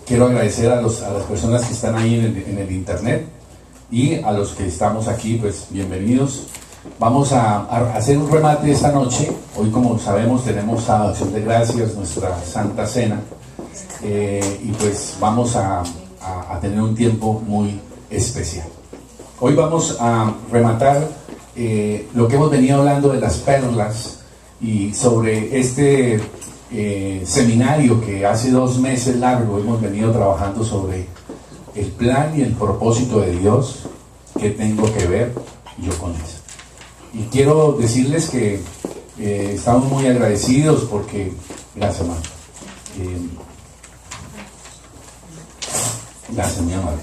quiero agradecer a las personas que están ahí en el internet y a los que estamos aquí, pues bienvenidos. Vamos a hacer un remate esta noche. Hoy, como sabemos, tenemos a Acción de Gracias, nuestra Santa Cena, y pues vamos a tener un tiempo muy especial. Hoy vamos a rematar lo que hemos venido hablando de las perlas y sobre este seminario que hace 2 meses largo hemos venido trabajando sobre el plan y el propósito de Dios. ¿Qué tengo que ver yo con eso? Y quiero decirles que estamos muy agradecidos porque, gracias, hermano. Gracias, mi amor.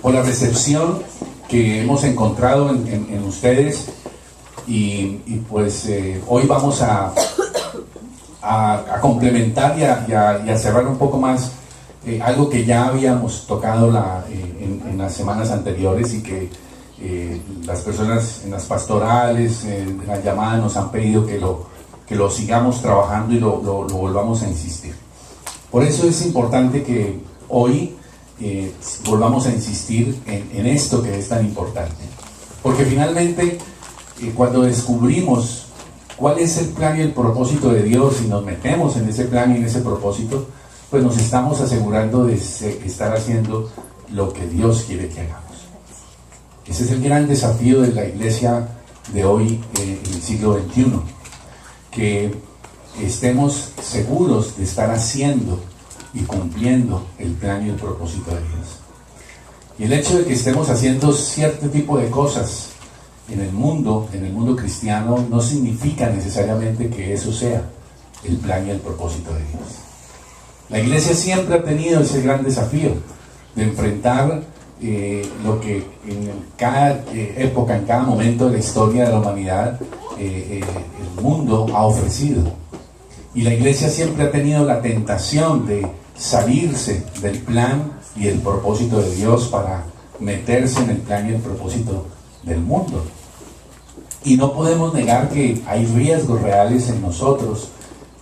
Por la recepción que hemos encontrado en ustedes y pues hoy vamos a complementar y a cerrar un poco más algo que ya habíamos tocado en las semanas anteriores y que las personas en las pastorales, en las llamadas nos han pedido que lo sigamos trabajando y lo volvamos a insistir. Por eso es importante que hoy volvamos a insistir en esto que es tan importante, porque finalmente cuando descubrimos cuál es el plan y el propósito de Dios y nos metemos en ese plan y en ese propósito, pues nos estamos asegurando de estar haciendo lo que Dios quiere que hagamos. Ese es el gran desafío de la iglesia de hoy en el siglo XXI, que estemos seguros de estar haciendo y cumpliendo el plan y el propósito de Dios. Y el hecho de que estemos haciendo cierto tipo de cosas en el mundo cristiano, no significa necesariamente que eso sea el plan y el propósito de Dios. La iglesia siempre ha tenido ese gran desafío de enfrentar lo que en cada época, en cada momento de la historia de la humanidad, el mundo ha ofrecido. Y la iglesia siempre ha tenido la tentación de salirse del plan y el propósito de Dios para meterse en el plan y el propósito del mundo. Y no podemos negar que hay riesgos reales en nosotros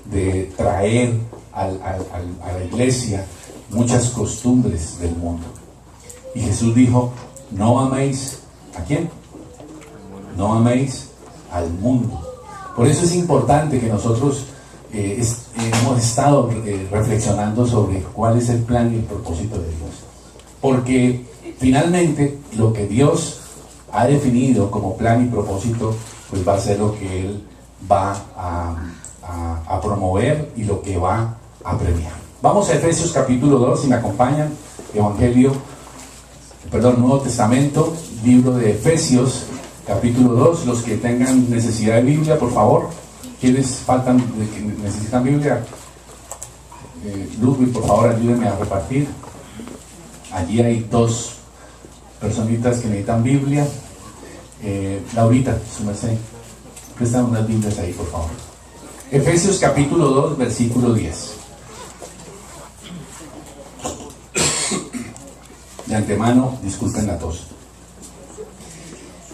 de traer a la iglesia muchas costumbres del mundo. Y Jesús dijo: no améis ¿a quién? No améis al mundo. Por eso es importante que nosotros hemos estado reflexionando sobre cuál es el plan y el propósito de Dios, porque finalmente lo que Dios ha definido como plan y propósito, pues va a ser lo que Él va a promover y lo que va a premiar. Vamos a Efesios capítulo 2, si me acompañan. Nuevo Testamento, libro de Efesios capítulo 2. Los que tengan necesidad de Biblia, por favor. ¿Quiénes necesitan Biblia? Ludwig, por favor, ayúdenme a repartir. Allí hay 2 personitas que necesitan Biblia. Laurita, su merced, prestan unas Biblias ahí, por favor. Efesios capítulo 2, versículo 10. De antemano, disculpen la tos.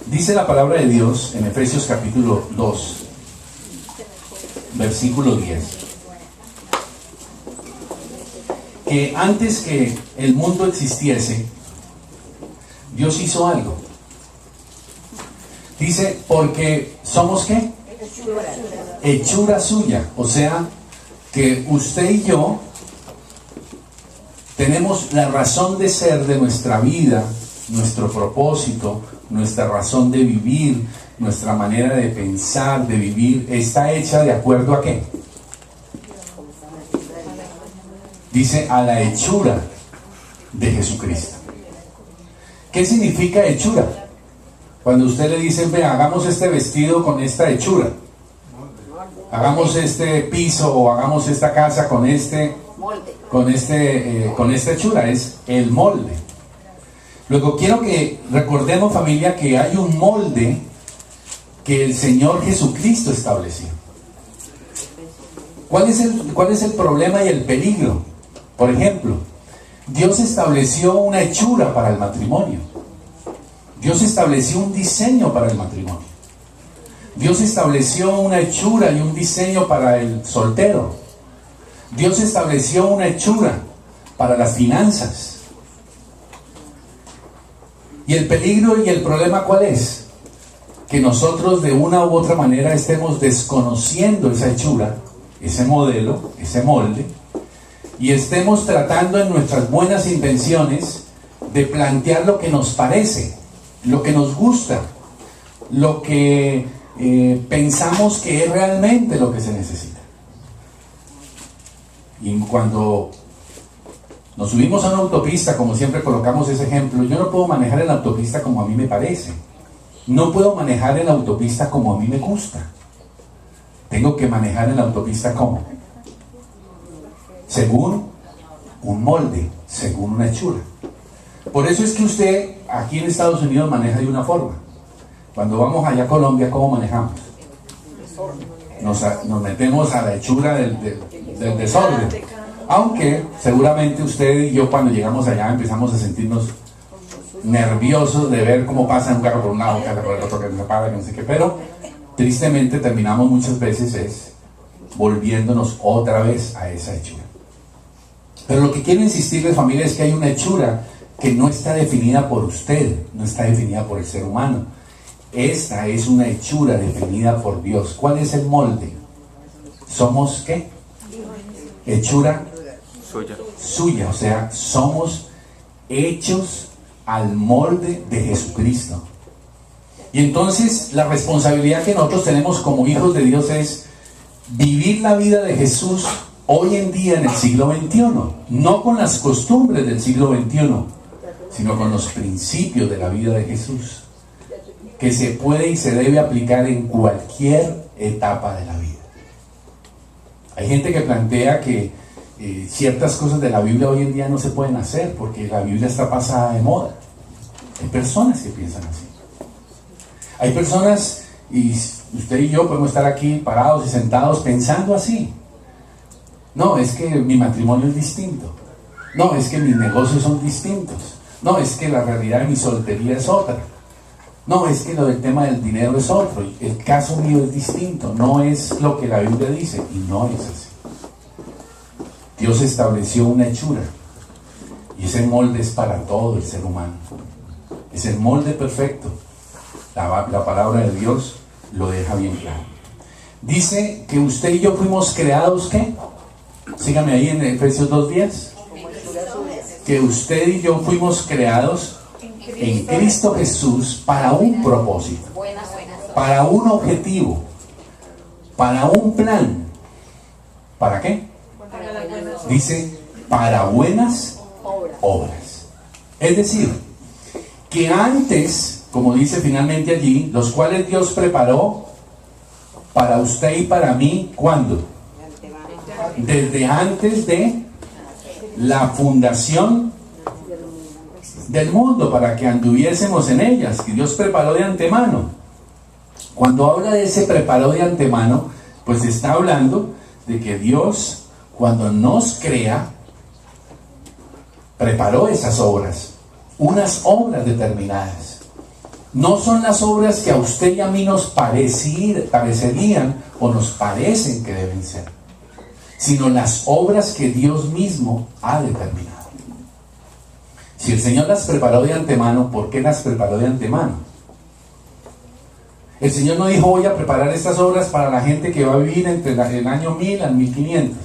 Dice la palabra de Dios en Efesios capítulo 2, versículo 10, que antes que el mundo existiese, Dios hizo algo. Dice, porque somos ¿qué? Hechura suya. O sea, que usted y yo tenemos la razón de ser de nuestra vida, nuestro propósito, nuestra razón de vivir, nuestra manera de pensar, de vivir, está hecha de acuerdo a ¿qué? Dice, a la hechura de Jesucristo. ¿Qué significa hechura? Cuando usted le dice, ve, hagamos este vestido con esta hechura, hagamos este piso o hagamos esta casa con esta hechura, es el molde. Luego quiero que recordemos, familia, que hay un molde que el Señor Jesucristo estableció. ¿Cuál es el problema y el peligro? Por ejemplo, Dios estableció una hechura para el matrimonio. Dios estableció un diseño para el matrimonio. Dios estableció una hechura y un diseño para el soltero. Dios estableció una hechura para las finanzas. Y el peligro y el problema, ¿cuál es? Que nosotros de una u otra manera estemos desconociendo esa hechura, ese modelo, ese molde, y estemos tratando en nuestras buenas intenciones de plantear lo que nos parece, lo que nos gusta, lo que pensamos que es realmente lo que se necesita. Y cuando nos subimos a una autopista, como siempre colocamos ese ejemplo, yo no puedo manejar en la autopista como a mí me parece. No puedo manejar en la autopista como a mí me gusta. Tengo que manejar en la autopista ¿cómo? Según un molde, según una hechura. Por eso es que usted aquí en Estados Unidos maneja de una forma. Cuando vamos allá a Colombia, ¿cómo manejamos? Nos metemos a la hechura del desorden. Aunque seguramente usted y yo cuando llegamos allá empezamos a sentirnos nerviosos de ver cómo pasa un carro por un lado, un carro por el otro, que se para, que no sé qué. Pero tristemente terminamos muchas veces volviéndonos otra vez a esa hechura. Pero lo que quiero insistirles, familia, es que hay una hechura que no está definida por usted, no está definida por el ser humano. Esta es una hechura definida por Dios. ¿Cuál es el molde? ¿Somos qué? Hechura suya, o sea, somos hechos al molde de Jesucristo. Y entonces la responsabilidad que nosotros tenemos como hijos de Dios es vivir la vida de Jesús hoy en día en el siglo XXI, no con las costumbres del siglo XXI, sino con los principios de la vida de Jesús, que se puede y se debe aplicar en cualquier etapa de la vida. Hay gente que plantea que ciertas cosas de la Biblia hoy en día no se pueden hacer porque la Biblia está pasada de moda. Hay personas que piensan así. Hay personas, y usted y yo podemos estar aquí parados y sentados pensando así. No, es que mi matrimonio es distinto. No, es que mis negocios son distintos. No, es que la realidad de mi soltería es otra. No, es que lo del tema del dinero es otro. El caso mío es distinto. No es lo que la Biblia dice. Y no es así. Dios estableció una hechura. Y ese molde es para todo el ser humano. Es el molde perfecto. La palabra de Dios lo deja bien claro. Dice que usted y yo fuimos creados, ¿qué? Sígame ahí en Efesios 2:10. Que usted y yo fuimos creados en Cristo Jesús para un propósito, para un objetivo, para un plan. ¿Para qué? Dice, para buenas obras. Es decir, que antes, como dice finalmente allí, los cuales Dios preparó para usted y para mí, ¿cuándo? Desde antes de la fundación del mundo, para que anduviésemos en ellas, que Dios preparó de antemano. Cuando habla de ese preparó de antemano, pues está hablando de que Dios, cuando nos crea, preparó esas obras, unas obras determinadas. No son las obras que a usted y a mí nos parecerían o nos parecen que deben ser, sino las obras que Dios mismo ha determinado. Si el Señor las preparó de antemano, ¿por qué las preparó de antemano? El Señor no dijo, voy a preparar estas obras para la gente que va a vivir entre el año 1000 al 1500.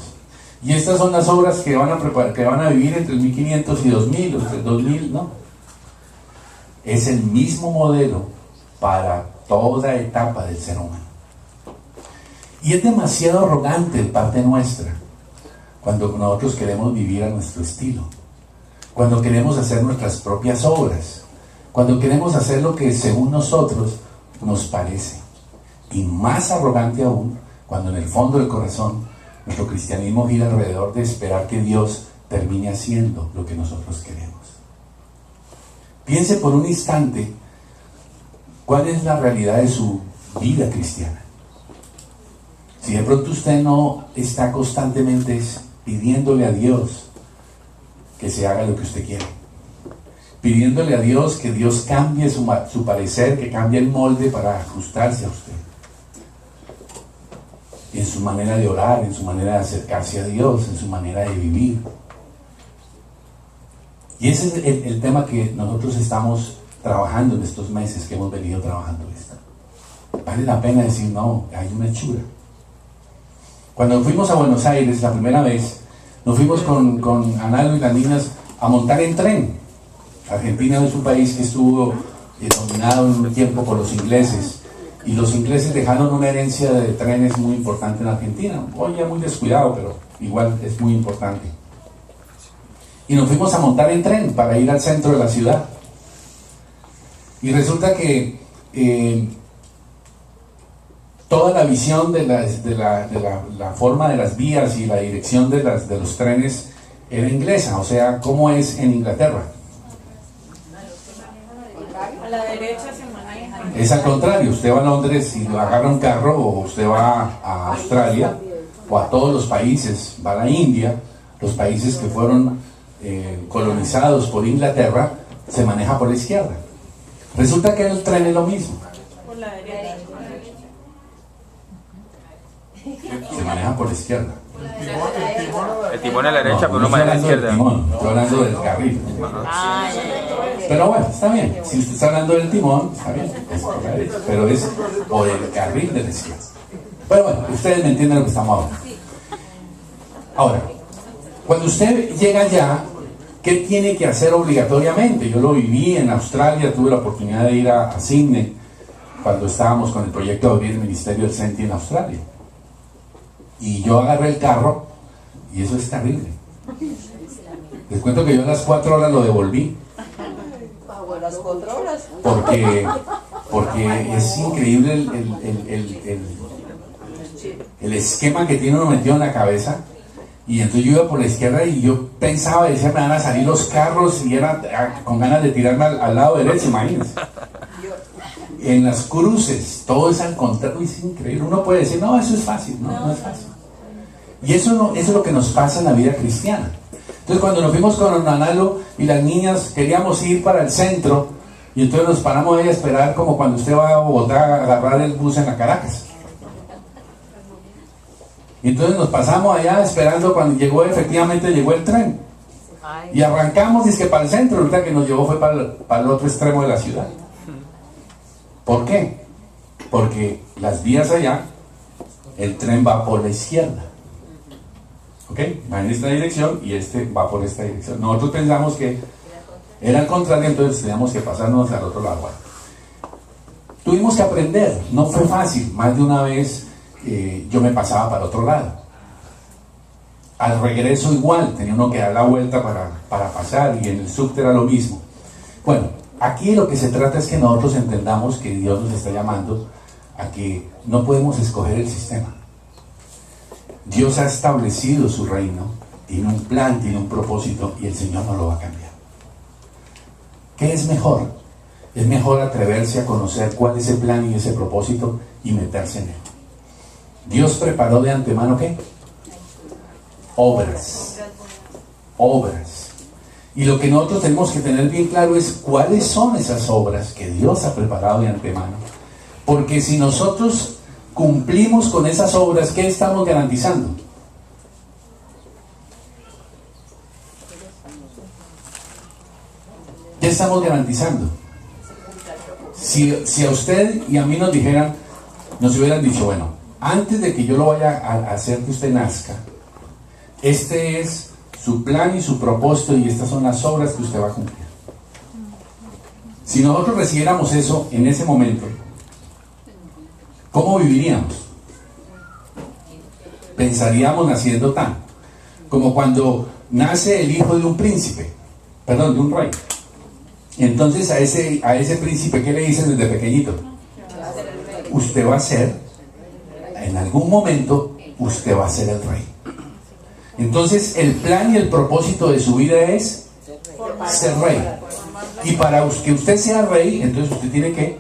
Y estas son las obras que van a vivir entre el 1500 y 2000, o entre el 2000, no. Es el mismo modelo para toda etapa del ser humano. Y es demasiado arrogante de parte nuestra cuando nosotros queremos vivir a nuestro estilo, cuando queremos hacer nuestras propias obras, cuando queremos hacer lo que según nosotros nos parece. Y más arrogante aún cuando en el fondo del corazón nuestro cristianismo gira alrededor de esperar que Dios termine haciendo lo que nosotros queremos. Piense por un instante cuál es la realidad de su vida cristiana. Si de pronto usted no está constantemente pidiéndole a Dios que se haga lo que usted quiere, pidiéndole a Dios que Dios cambie su parecer, que cambie el molde para ajustarse a usted, en su manera de orar, en su manera de acercarse a Dios, en su manera de vivir. Y ese es el tema que nosotros estamos trabajando en estos meses que hemos venido trabajando esto. Vale la pena decir, no, hay una hechura. Cuando fuimos a Buenos Aires la primera vez, nos fuimos con Analo y las niñas a montar en tren. Argentina es un país que estuvo dominado en un tiempo por los ingleses, y los ingleses dejaron una herencia de trenes muy importante en Argentina. Hoy ya muy descuidado, pero igual es muy importante. Y nos fuimos a montar en tren para ir al centro de la ciudad. Y resulta que toda la visión de la forma de las vías y la dirección de los trenes era inglesa. O sea, ¿cómo es en Inglaterra? A la derecha se maneja. Es al contrario. Usted va a Londres y agarra un carro, o usted va a Australia, o a todos los países, va a la India, los países que fueron colonizados por Inglaterra, se maneja por la izquierda. Resulta que el tren es lo mismo. Por la derecha. Se maneja por la izquierda. El timón a la derecha, pero no estoy más a la hablando del izquierda. timón, estoy hablando del carril. Pero bueno, está bien. Si usted está hablando del timón, está bien, es por la derecha, pero es por el carril de la izquierda. Pero bueno, ustedes me entienden lo que estamos hablando. Ahora, cuando usted llega allá, ¿qué tiene que hacer obligatoriamente? Yo lo viví en Australia, tuve la oportunidad de ir a Sydney cuando estábamos con el proyecto de abrir el Ministerio del Senti en Australia. Y yo agarré el carro, y eso es terrible. Les cuento que yo a las 4 horas lo devolví. A las 4 horas. Porque es increíble el esquema que tiene uno metido en la cabeza. Y entonces yo iba por la izquierda y yo pensaba, decía, me van a salir los carros, y era con ganas de tirarme al lado derecho, imagínense. En las cruces, todo es al contrario, es increíble. Uno puede decir, no, eso es fácil. No es fácil. Y eso es lo que nos pasa en la vida cristiana. Entonces, cuando nos fuimos con Analo y las niñas, queríamos ir para el centro, y entonces nos paramos ahí a esperar, como cuando usted va a Bogotá a agarrar el bus en la Caracas. Y entonces nos pasamos allá esperando. Cuando efectivamente llegó el tren. Y arrancamos, dizque para el centro. Ahorita que nos llevó fue para el otro extremo de la ciudad. ¿Por qué? Porque las vías allá, el tren va por la izquierda. ¿Ok? Va en esta dirección y este va por esta dirección. Nosotros pensamos que era al contrario, entonces teníamos que pasarnos al otro lado. Tuvimos que aprender, no fue fácil. Más de una vez yo me pasaba para el otro lado. Al regreso igual, tenía uno que dar la vuelta para pasar, y en el subte era lo mismo. Bueno, aquí lo que se trata es que nosotros entendamos que Dios nos está llamando a que no podemos escoger el sistema. Dios ha establecido su reino, tiene un plan, tiene un propósito, y el Señor no lo va a cambiar. ¿Qué es mejor? Es mejor atreverse a conocer cuál es el plan y ese propósito y meterse en él. Dios preparó de antemano, ¿qué? Obras. Y lo que nosotros tenemos que tener bien claro es cuáles son esas obras que Dios ha preparado de antemano. Porque si nosotros cumplimos con esas obras, ¿qué estamos garantizando? ¿Qué estamos garantizando? Si a usted y a mí nos hubieran dicho, bueno, antes de que yo lo vaya a hacer que usted nazca, este es su plan y su propósito, y estas son las obras que usted va a cumplir. Si nosotros recibiéramos eso en ese momento, ¿cómo viviríamos? Pensaríamos naciendo tan como cuando nace el hijo de un príncipe, de un rey. Entonces a ese príncipe, ¿qué le dicen desde pequeñito? Usted va a ser, en algún momento, usted va a ser el rey. Entonces el plan y el propósito de su vida es ser rey. Y para que usted sea rey, entonces usted tiene que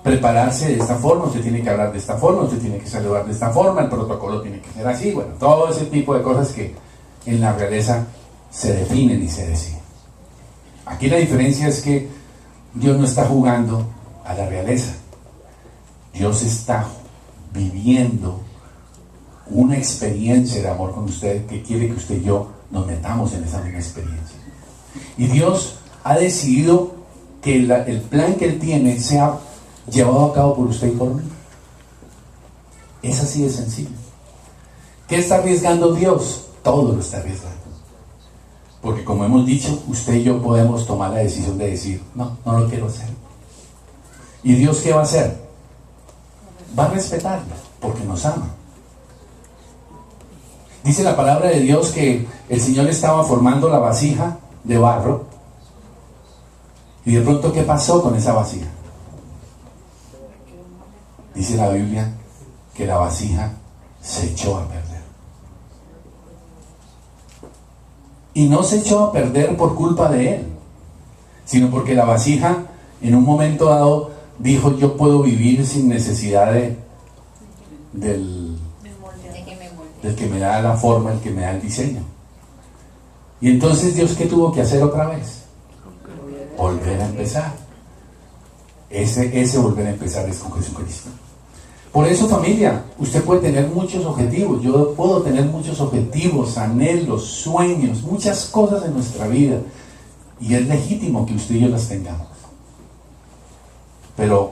prepararse de esta forma, usted tiene que hablar de esta forma, usted tiene que saludar de esta forma, el protocolo tiene que ser así, bueno, todo ese tipo de cosas que en la realeza se definen y se deciden. Aquí la diferencia es que Dios no está jugando a la realeza. Dios está viviendo una experiencia de amor con usted, que quiere que usted y yo nos metamos en esa misma experiencia. Y Dios ha decidido que el plan que Él tiene sea llevado a cabo por usted y por mí. Es así de sencillo. ¿Qué está arriesgando Dios? Todo lo está arriesgando. Porque como hemos dicho, usted y yo podemos tomar la decisión de decir, no, no lo quiero hacer. ¿Y Dios qué va a hacer? Va a respetarlo, porque nos ama. Dice la palabra de Dios que el Señor estaba formando la vasija de barro. Y de pronto, ¿qué pasó con esa vasija? Dice la Biblia que la vasija se echó a perder. Y no se echó a perder por culpa de él, sino porque la vasija en un momento dado dijo, yo puedo vivir sin necesidad del que me da la forma, el que me da el diseño. Y entonces Dios, ¿qué tuvo que hacer otra vez? Volver a empezar. Ese volver a empezar es con Jesucristo. Por eso, familia, usted puede tener muchos objetivos, yo puedo tener muchos objetivos, anhelos, sueños, muchas cosas en nuestra vida, y es legítimo que usted y yo las tengamos. Pero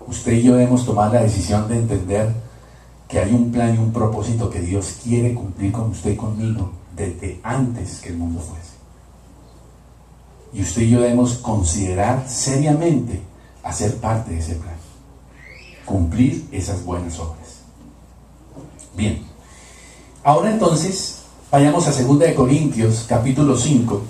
usted y yo debemos tomar la decisión de entender que hay un plan y un propósito que Dios quiere cumplir con usted y conmigo desde antes que el mundo fuese. Y usted y yo debemos considerar seriamente hacer parte de ese plan, cumplir esas buenas obras. Bien, ahora entonces vayamos a 2 de Corintios capítulo 5.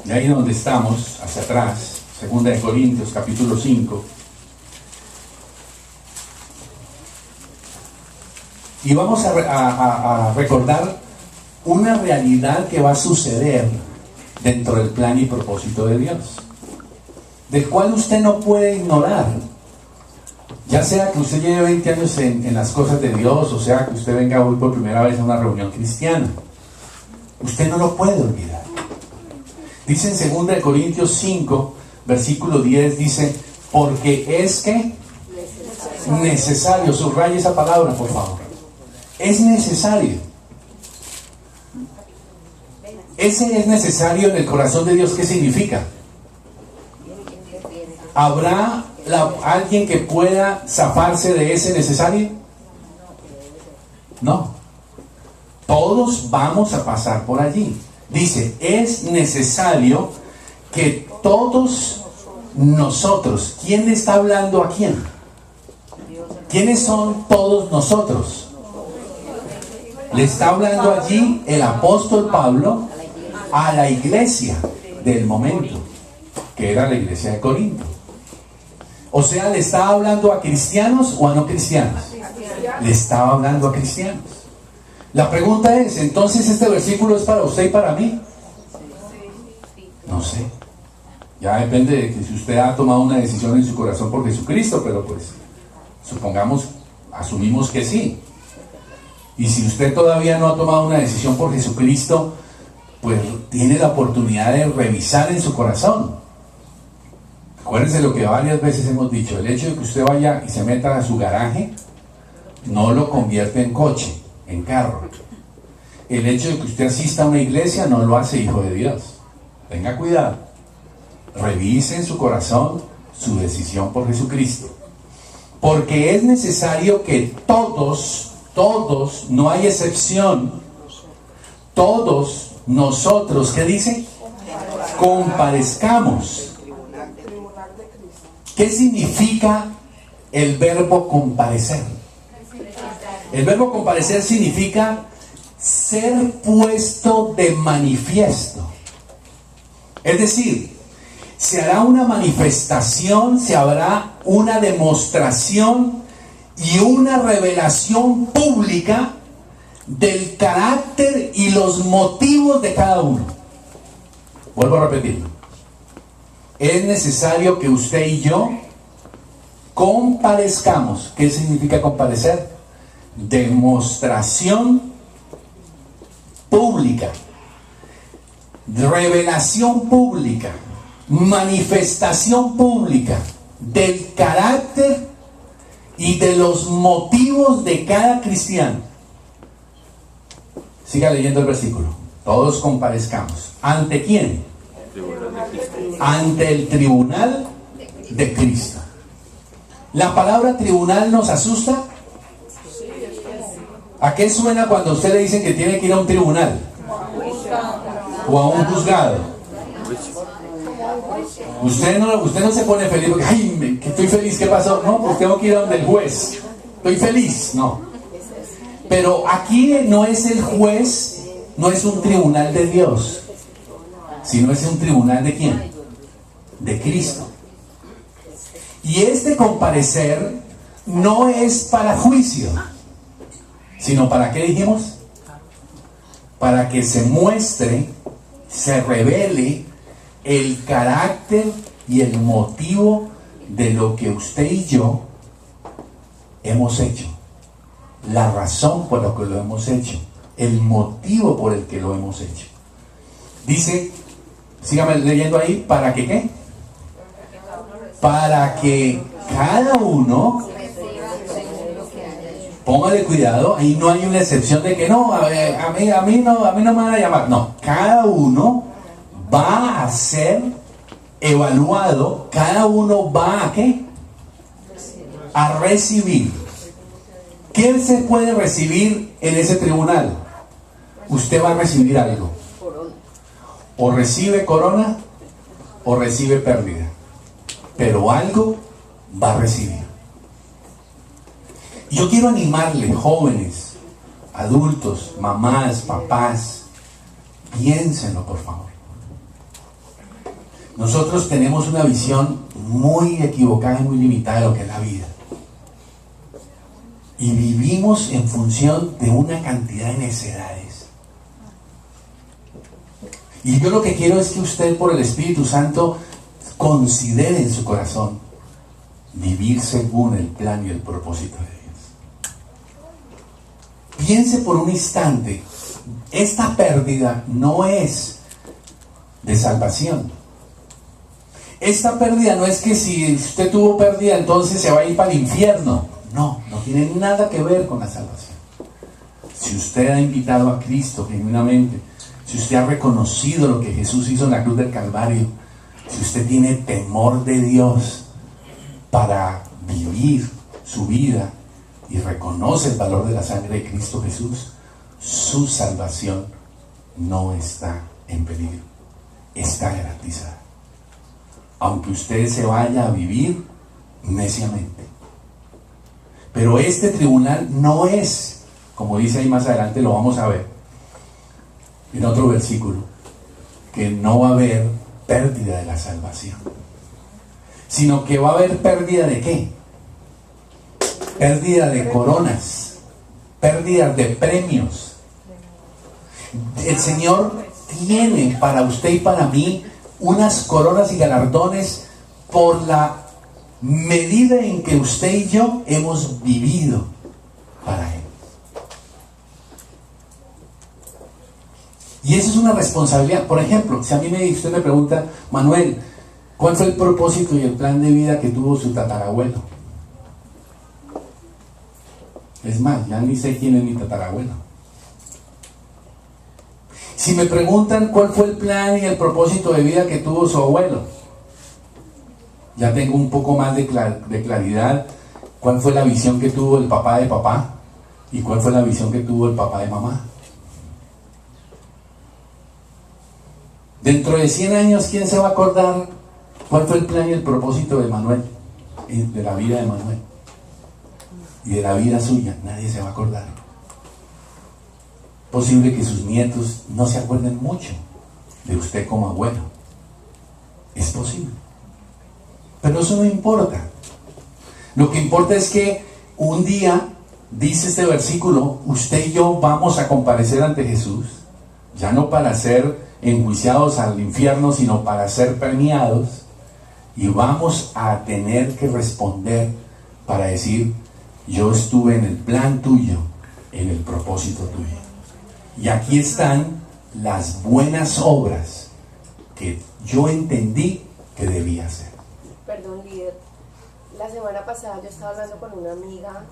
Y ahí donde estamos, hacia atrás, 2 de Corintios capítulo 5. Y vamos a recordar una realidad que va a suceder dentro del plan y propósito de Dios, del cual usted no puede ignorar. Ya sea que usted lleve 20 años en las cosas de Dios, o sea que usted venga hoy por primera vez a una reunión cristiana, usted no lo puede olvidar. Dice en 2 de Corintios 5, versículo 10, dice, porque es que necesario, subraye esa palabra por favor, es necesario. Ese es necesario en el corazón de Dios, ¿qué significa? ¿Habrá alguien que pueda zafarse de ese necesario? No. Todos vamos a pasar por allí. Dice, es necesario que todos nosotros, ¿quién le está hablando a quién? ¿Quiénes son todos nosotros? Le está hablando allí el apóstol Pablo a la iglesia del momento, que era la iglesia de Corinto. O sea, ¿le estaba hablando a cristianos o a no cristianos? Le estaba hablando a cristianos. La pregunta es, ¿entonces este versículo es para usted y para mí? No sé. Ya depende de que si usted ha tomado una decisión en su corazón por Jesucristo, pero pues, asumimos que sí. Y si usted todavía no ha tomado una decisión por Jesucristo, pues tiene la oportunidad de revisar en su corazón. Acuérdense lo que varias veces hemos dicho, el hecho de que usted vaya y se meta a su garaje, no lo convierte en coche, en carro. El hecho de que usted asista a una iglesia no lo hace hijo de Dios. Tenga cuidado. Revise en su corazón su decisión por Jesucristo. Porque es necesario que todos, no hay excepción, todos nosotros, ¿qué dice? Comparezcamos. ¿Qué significa el verbo comparecer? El verbo comparecer significa ser puesto de manifiesto. Es decir, se hará una manifestación, se habrá una demostración y una revelación pública del carácter y los motivos de cada uno. Vuelvo a repetirlo. Es necesario que usted y yo comparezcamos. ¿Qué significa comparecer? Demostración pública, revelación pública, manifestación pública del carácter y de los motivos de cada cristiano. Siga leyendo el versículo. Todos comparezcamos. ¿Ante quién? Ante el tribunal de Cristo. ¿La palabra tribunal nos asusta? ¿A qué suena cuando a usted le dicen que tiene que ir a un tribunal? O a un juzgado. Usted no se pone feliz porque, ay, que estoy feliz, ¿qué pasó? No, pues tengo que ir a donde el juez. Estoy feliz, no. Pero aquí no es el juez, no es un tribunal de Dios, sino es un tribunal de ¿quién? De Cristo. Y este comparecer no es para juicio, sino para ¿qué dijimos? Para que se muestre, se revele el carácter y el motivo de lo que usted y yo hemos hecho, la razón por la que lo hemos hecho, el motivo por el que lo hemos hecho. Dice, sígame leyendo ahí, ¿para que qué? Para que cada uno, póngale cuidado, ahí no hay una excepción de que no, a mí no me van a llamar. No, cada uno va a ser evaluado, cada uno va a ¿qué? A recibir. ¿Qué se puede recibir en ese tribunal? Usted va a recibir algo. O recibe corona o recibe pérdida. Pero algo va a recibir. Y yo quiero animarle, jóvenes, adultos, mamás, papás, piénsenlo por favor. Nosotros tenemos una visión muy equivocada y muy limitada de lo que es la vida. Y vivimos en función de una cantidad de necedades. Y yo lo que quiero es que usted, por el Espíritu Santo, considere en su corazón vivir según el plan y el propósito de Dios. Piense por un instante, esta pérdida no es de salvación. Esta pérdida no es que si usted tuvo pérdida entonces se va a ir para el infierno. No, no tiene nada que ver con la salvación. Si usted ha invitado a Cristo genuinamente, si usted ha reconocido lo que Jesús hizo en la cruz del Calvario, si usted tiene temor de Dios para vivir su vida y reconoce el valor de la sangre de Cristo Jesús, su salvación no está en peligro, está garantizada. Aunque usted se vaya a vivir neciamente. Pero este tribunal no es, como dice ahí más adelante, lo vamos a ver en otro versículo, que no va a haber pérdida de la salvación, sino que va a haber pérdida de ¿qué? Pérdida de coronas, pérdida de premios. El Señor tiene para usted y para mí unas coronas y galardones por la medida en que usted y yo hemos vivido para Él. Y eso es una responsabilidad. Por ejemplo, si a mí usted me pregunta, Manuel, ¿cuál fue el propósito y el plan de vida que tuvo su tatarabuelo? Es más, ya ni sé quién es mi tatarabuelo. Si me preguntan cuál fue el plan y el propósito de vida que tuvo su abuelo, ya tengo un poco más de claridad cuál fue la visión que tuvo el papá de papá y cuál fue la visión que tuvo el papá de mamá. Dentro de 100 años, ¿quién se va a acordar cuál fue el plan y el propósito de Manuel? De la vida de Manuel y de la vida suya. Nadie se va a acordar. Posible que sus nietos no se acuerden mucho de usted como abuelo. Es posible. Pero eso no importa. Lo que importa es que un día, dice este versículo, usted y yo vamos a comparecer ante Jesús, ya no para ser enjuiciados al infierno, sino para ser premiados, y vamos a tener que responder para decir, yo estuve en el plan tuyo, en el propósito tuyo. Y aquí están las buenas obras que yo entendí que debía hacer. Perdón, líder. La semana pasada yo estaba hablando con una amiga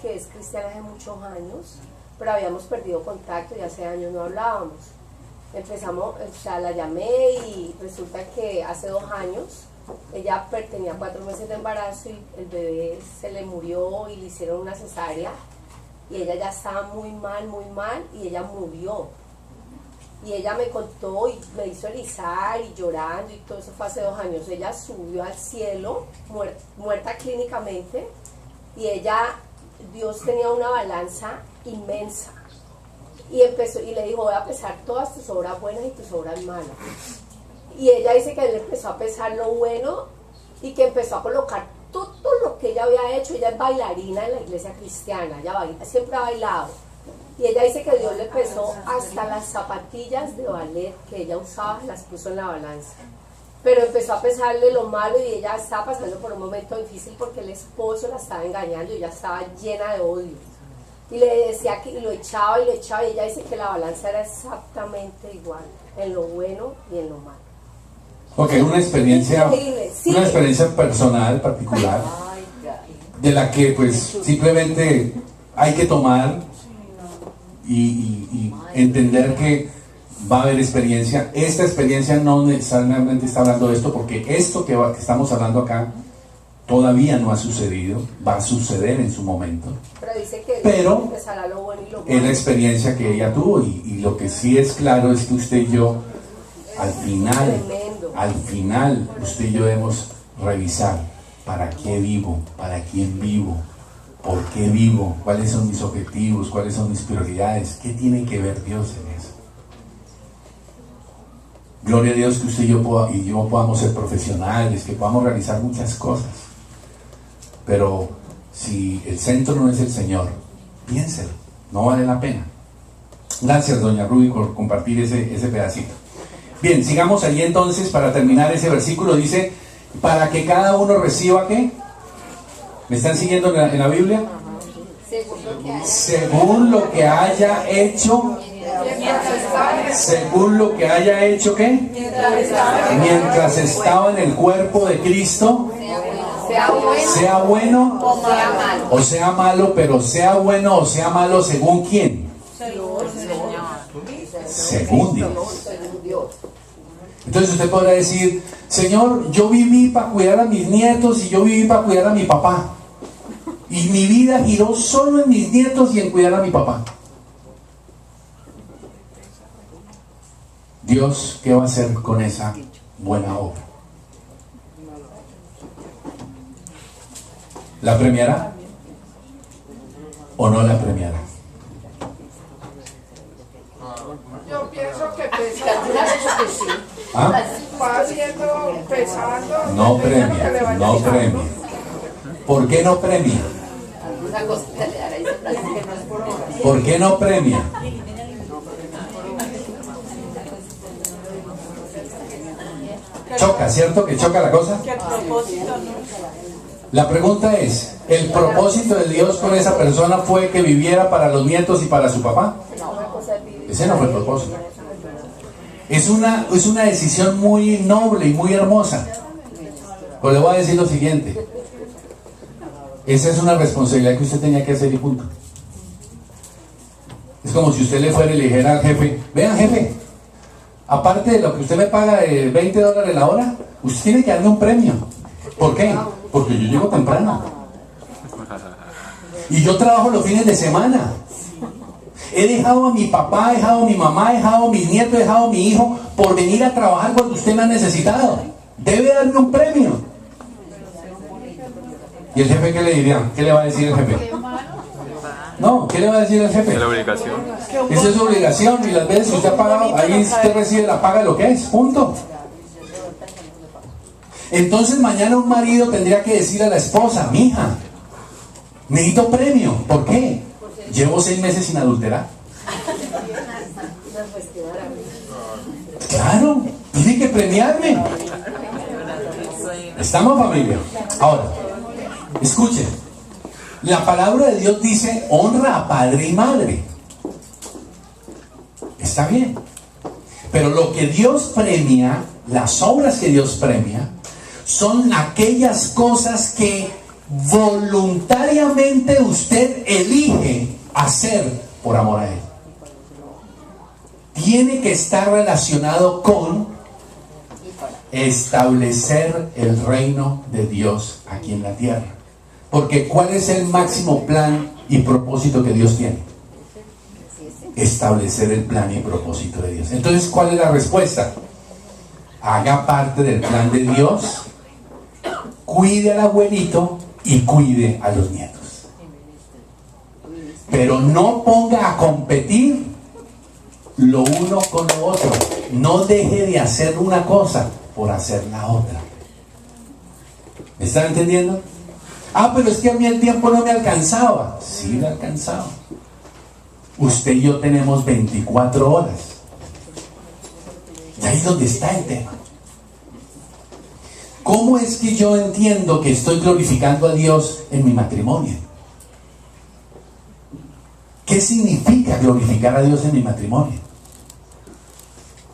que es cristiana hace muchos años pero habíamos perdido contacto y hace años no hablábamos. Empezamos, o sea, la llamé y resulta que hace 2 años ella tenía 4 meses de embarazo y el bebé se le murió y le hicieron una cesárea y ella ya estaba muy mal y ella murió. Y ella me contó y me hizo erizar y llorando y todo eso fue hace 2 años. Ella subió al cielo, muerta clínicamente, y Dios tenía una balanza inmensa. Y empezó, y le dijo, voy a pesar todas tus obras buenas y tus obras malas. Y ella dice que él empezó a pesar lo bueno y que empezó a colocar todo lo que ella había hecho. Ella es bailarina en la iglesia cristiana, ella siempre ha bailado. Y ella dice que Dios le pesó hasta las zapatillas de ballet que ella usaba, las puso en la balanza. Pero empezó a pesarle lo malo y ella estaba pasando por un momento difícil porque el esposo la estaba engañando y ella estaba llena de odio. Y le decía que lo echaba y ella dice que la balanza era exactamente igual, en lo bueno y en lo malo. Ok, una experiencia personal, particular, de la que pues simplemente hay que tomar y entender que va a haber experiencia. Esta experiencia no necesariamente está hablando de esto, porque esto que estamos hablando acá todavía no ha sucedido, va a suceder en su momento. Pero es la experiencia que ella tuvo y lo que sí es claro es que usted y yo al final usted y yo debemos revisar para qué vivo, para quién vivo, por qué vivo, cuáles son mis objetivos, cuáles son mis prioridades, qué tiene que ver Dios en eso. Gloria a Dios que usted y yo podamos ser profesionales, que podamos realizar muchas cosas, pero si el centro no es el Señor, piénselo, no vale la pena. Gracias, doña Ruby, por compartir ese pedacito. Bien, sigamos ahí entonces para terminar ese versículo. Dice, para que cada uno reciba, ¿qué? ¿Me están siguiendo en la Biblia? Según lo que haya hecho. Según lo que haya hecho, ¿qué? Mientras estaba en el cuerpo de Cristo, sea bueno o sea malo, pero sea bueno o sea malo, ¿según quién? Según Dios. Entonces usted podrá decir, Señor, yo viví para cuidar a mis nietos y yo viví para cuidar a mi papá, y mi vida giró solo en mis nietos y en cuidar a mi papá. Dios, ¿qué va a hacer con esa buena obra? ¿La premiará o no la premiará? Yo pienso que pesando, ¿Ah? va haciendo, pesando. No premia, no premia. ¿Por qué no premia? ¿Por qué no premia? Choca, ¿cierto? Que choca la cosa. La pregunta es, ¿el propósito de Dios con esa persona fue que viviera para los nietos y para su papá? Ese no fue el propósito. Es una decisión muy noble y muy hermosa. Pero le voy a decir lo siguiente. Esa es una responsabilidad que usted tenía que hacer y punto. Es como si usted le fuera y le dijera al jefe, vean jefe, aparte de lo que usted me paga de $20 la hora, usted tiene que darme un premio. ¿Por qué? Porque yo llego temprano. Y yo trabajo los fines de semana. He dejado a mi papá, he dejado a mi mamá, he dejado a mis nietos, he dejado a mi hijo por venir a trabajar cuando usted me ha necesitado. Debe darme un premio. ¿Y el jefe qué le diría? ¿Qué le va a decir el jefe? No, ¿qué le va a decir el jefe? Es la obligación. Esa es su obligación, y las veces que usted ha pagado, ahí usted recibe la paga de lo que es, punto. Entonces mañana un marido tendría que decir a la esposa, mija, necesito premio. ¿Por qué? Llevo 6 meses sin adulterar. Claro, tiene que premiarme. ¿Estamos, familia? Ahora, escuchen. La palabra de Dios dice, honra a padre y madre. Está bien. Pero lo que Dios premia, las obras que Dios premia, son aquellas cosas que voluntariamente usted elige hacer por amor a Él. Tiene que estar relacionado con establecer el reino de Dios aquí en la tierra. Porque ¿cuál es el máximo plan y propósito que Dios tiene? Establecer el plan y propósito de Dios. Entonces, ¿cuál es la respuesta? Haga parte del plan de Dios, cuide al abuelito y cuide a los nietos. Pero no ponga a competir lo uno con lo otro. No deje de hacer una cosa por hacer la otra. ¿Me están entendiendo? Pero es que a mí el tiempo no me alcanzaba. Sí me alcanzaba. Usted y yo tenemos 24 horas. Y ahí es donde está el tema. ¿Cómo es que yo entiendo que estoy glorificando a Dios en mi matrimonio? ¿Qué significa glorificar a Dios en mi matrimonio?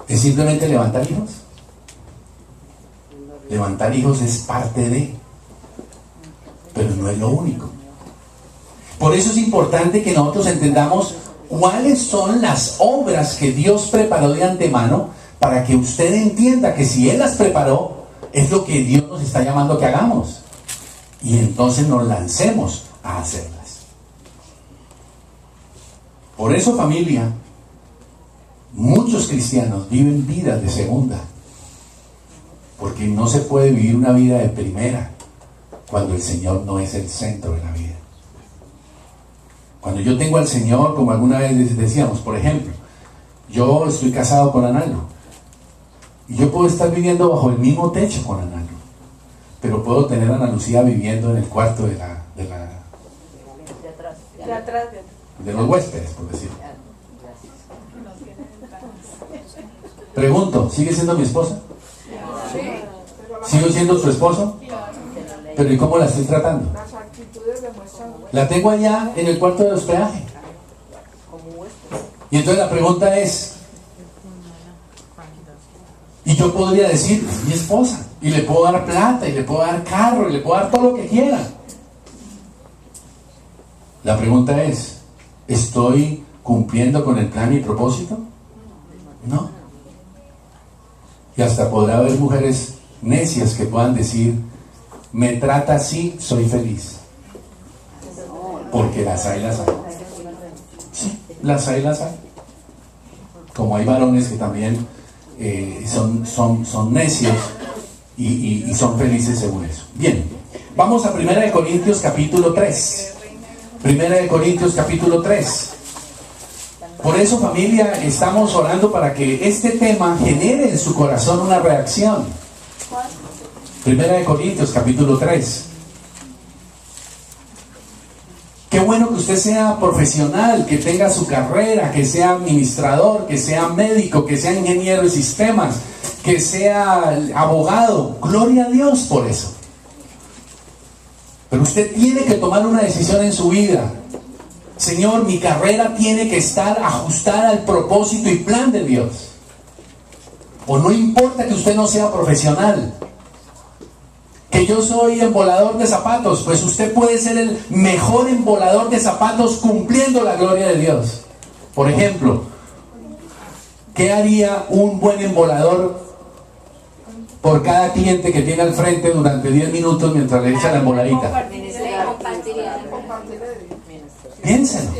¿Es simplemente levantar hijos? Levantar hijos es parte de, pero no es lo único. Por eso es importante que nosotros entendamos cuáles son las obras que Dios preparó de antemano, para que usted entienda que si Él las preparó, es lo que Dios nos está llamando a que hagamos. Y entonces nos lancemos a hacerlas. Por eso, familia, muchos cristianos viven vidas de segunda. Porque no se puede vivir una vida de primera cuando el Señor no es el centro de la vida. Cuando yo tengo al Señor, como alguna vez decíamos, por ejemplo, yo estoy casado con Analu, y yo puedo estar viviendo bajo el mismo techo con Analu, pero puedo tener a Ana Lucía viviendo en el cuarto de los huéspedes, por decirlo. Pregunto, ¿sigue siendo mi esposa? ¿Sigo siendo su esposo? Pero ¿y cómo la estoy tratando? Las actitudes demuestran. La tengo allá en el cuarto de hospedaje. Y entonces la pregunta es, y yo podría decir, es mi esposa, y le puedo dar plata, y le puedo dar carro, y le puedo dar todo lo que quiera. La pregunta es, ¿estoy cumpliendo con el plan y propósito? No. Y hasta podrá haber mujeres necias que puedan decir, me trata así, soy feliz. Porque las hay. Sí, las hay. Como hay varones que también son necios y son felices según eso. Bien, vamos a 1 Corintios capítulo 3. 1 Corintios capítulo 3. Por eso, familia, estamos orando para que este tema genere en su corazón una reacción. 1 Corintios capítulo 3. Qué bueno que usted sea profesional, que tenga su carrera, que sea administrador, que sea médico, que sea ingeniero de sistemas, que sea abogado. Gloria a Dios por eso. Pero usted tiene que tomar una decisión en su vida. Señor, mi carrera tiene que estar ajustada al propósito y plan de Dios. O no importa que usted no sea profesional. Que yo soy embolador de zapatos, pues usted puede ser el mejor embolador de zapatos cumpliendo la gloria de Dios. Por ejemplo, ¿qué haría un buen embolador por cada cliente que tiene al frente durante 10 minutos mientras le echa la emboladita? Piénsenlo.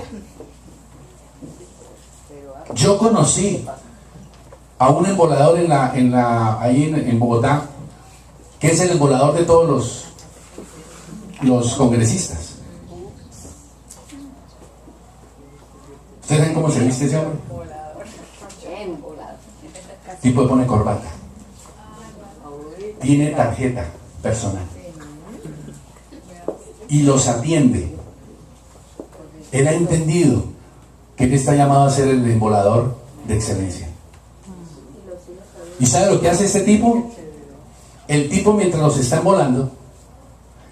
Yo conocí a un embolador ahí en Bogotá, que es el embolador de todos los congresistas. ¿Ustedes saben cómo se viste ese hombre? Tipo pone corbata. Tiene tarjeta personal. Y los atiende. Él ha entendido que él está llamado a ser el embolador de excelencia. ¿Y sabe lo que hace este tipo? El tipo, mientras los está embolando,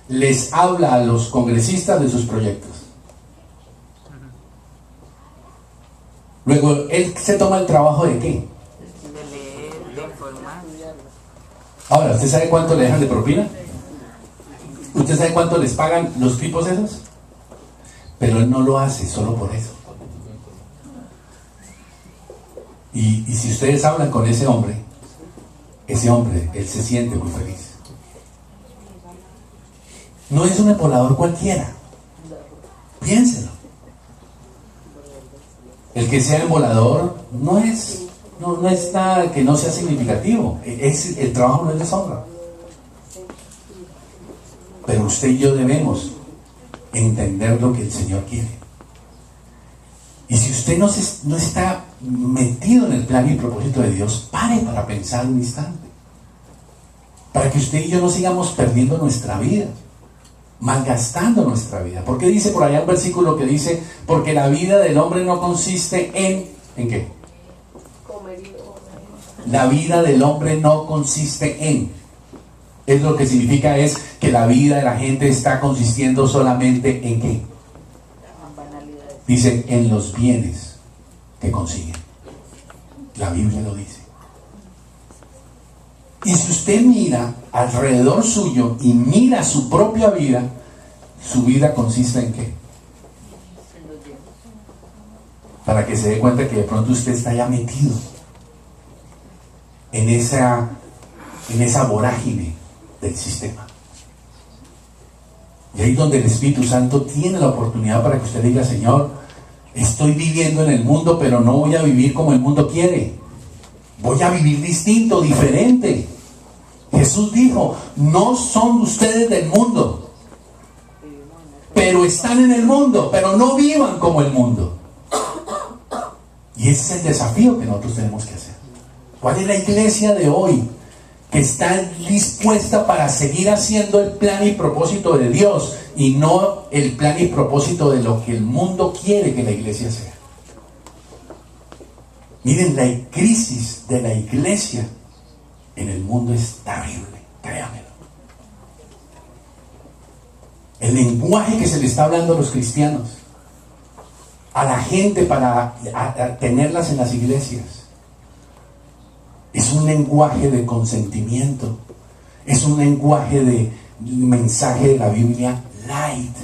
les habla a los congresistas de sus proyectos. Luego, él se toma el trabajo de qué. Ahora, ¿usted sabe cuánto le dejan de propina? ¿Usted sabe cuánto les pagan los tipos esos? Pero él no lo hace solo por eso. Y si ustedes hablan con ese hombre, él se siente muy feliz. No es un embolador cualquiera. Piénselo. El que sea embolador no es nada que no sea significativo. El trabajo no es deshonra. Pero usted y yo debemos entender lo que el Señor quiere. Y si usted no está metido en el plan y el propósito de Dios, pare para pensar un instante. Para que usted y yo no sigamos perdiendo nuestra vida, malgastando nuestra vida. Porque dice por allá un versículo que dice, porque la vida del hombre no consiste ¿en qué? Comer y La vida del hombre no consiste en. Es lo que significa es que la vida de la gente está consistiendo solamente en ¿qué? Dice, en los bienes que consiguen. La Biblia lo dice. Y si usted mira alrededor suyo y mira su propia vida, su vida consiste en ¿qué? Para que se dé cuenta que de pronto usted está ya metido en esa vorágine del sistema. Y ahí es donde el Espíritu Santo tiene la oportunidad para que usted diga, Señor, estoy viviendo en el mundo, pero no voy a vivir como el mundo quiere. Voy a vivir distinto, diferente. Jesús dijo, no son ustedes del mundo, pero están en el mundo, pero no vivan como el mundo. Y ese es el desafío que nosotros tenemos que hacer. ¿Cuál es la iglesia de hoy que está dispuesta para seguir haciendo el plan y propósito de Dios y no el plan y propósito de lo que el mundo quiere que la iglesia sea? Miren, la crisis de la iglesia en el mundo es terrible, créanmelo. El lenguaje que se le está hablando a los cristianos, a la gente para tenerlas en las iglesias, es un lenguaje de consentimiento, es un lenguaje de mensaje de la Biblia light.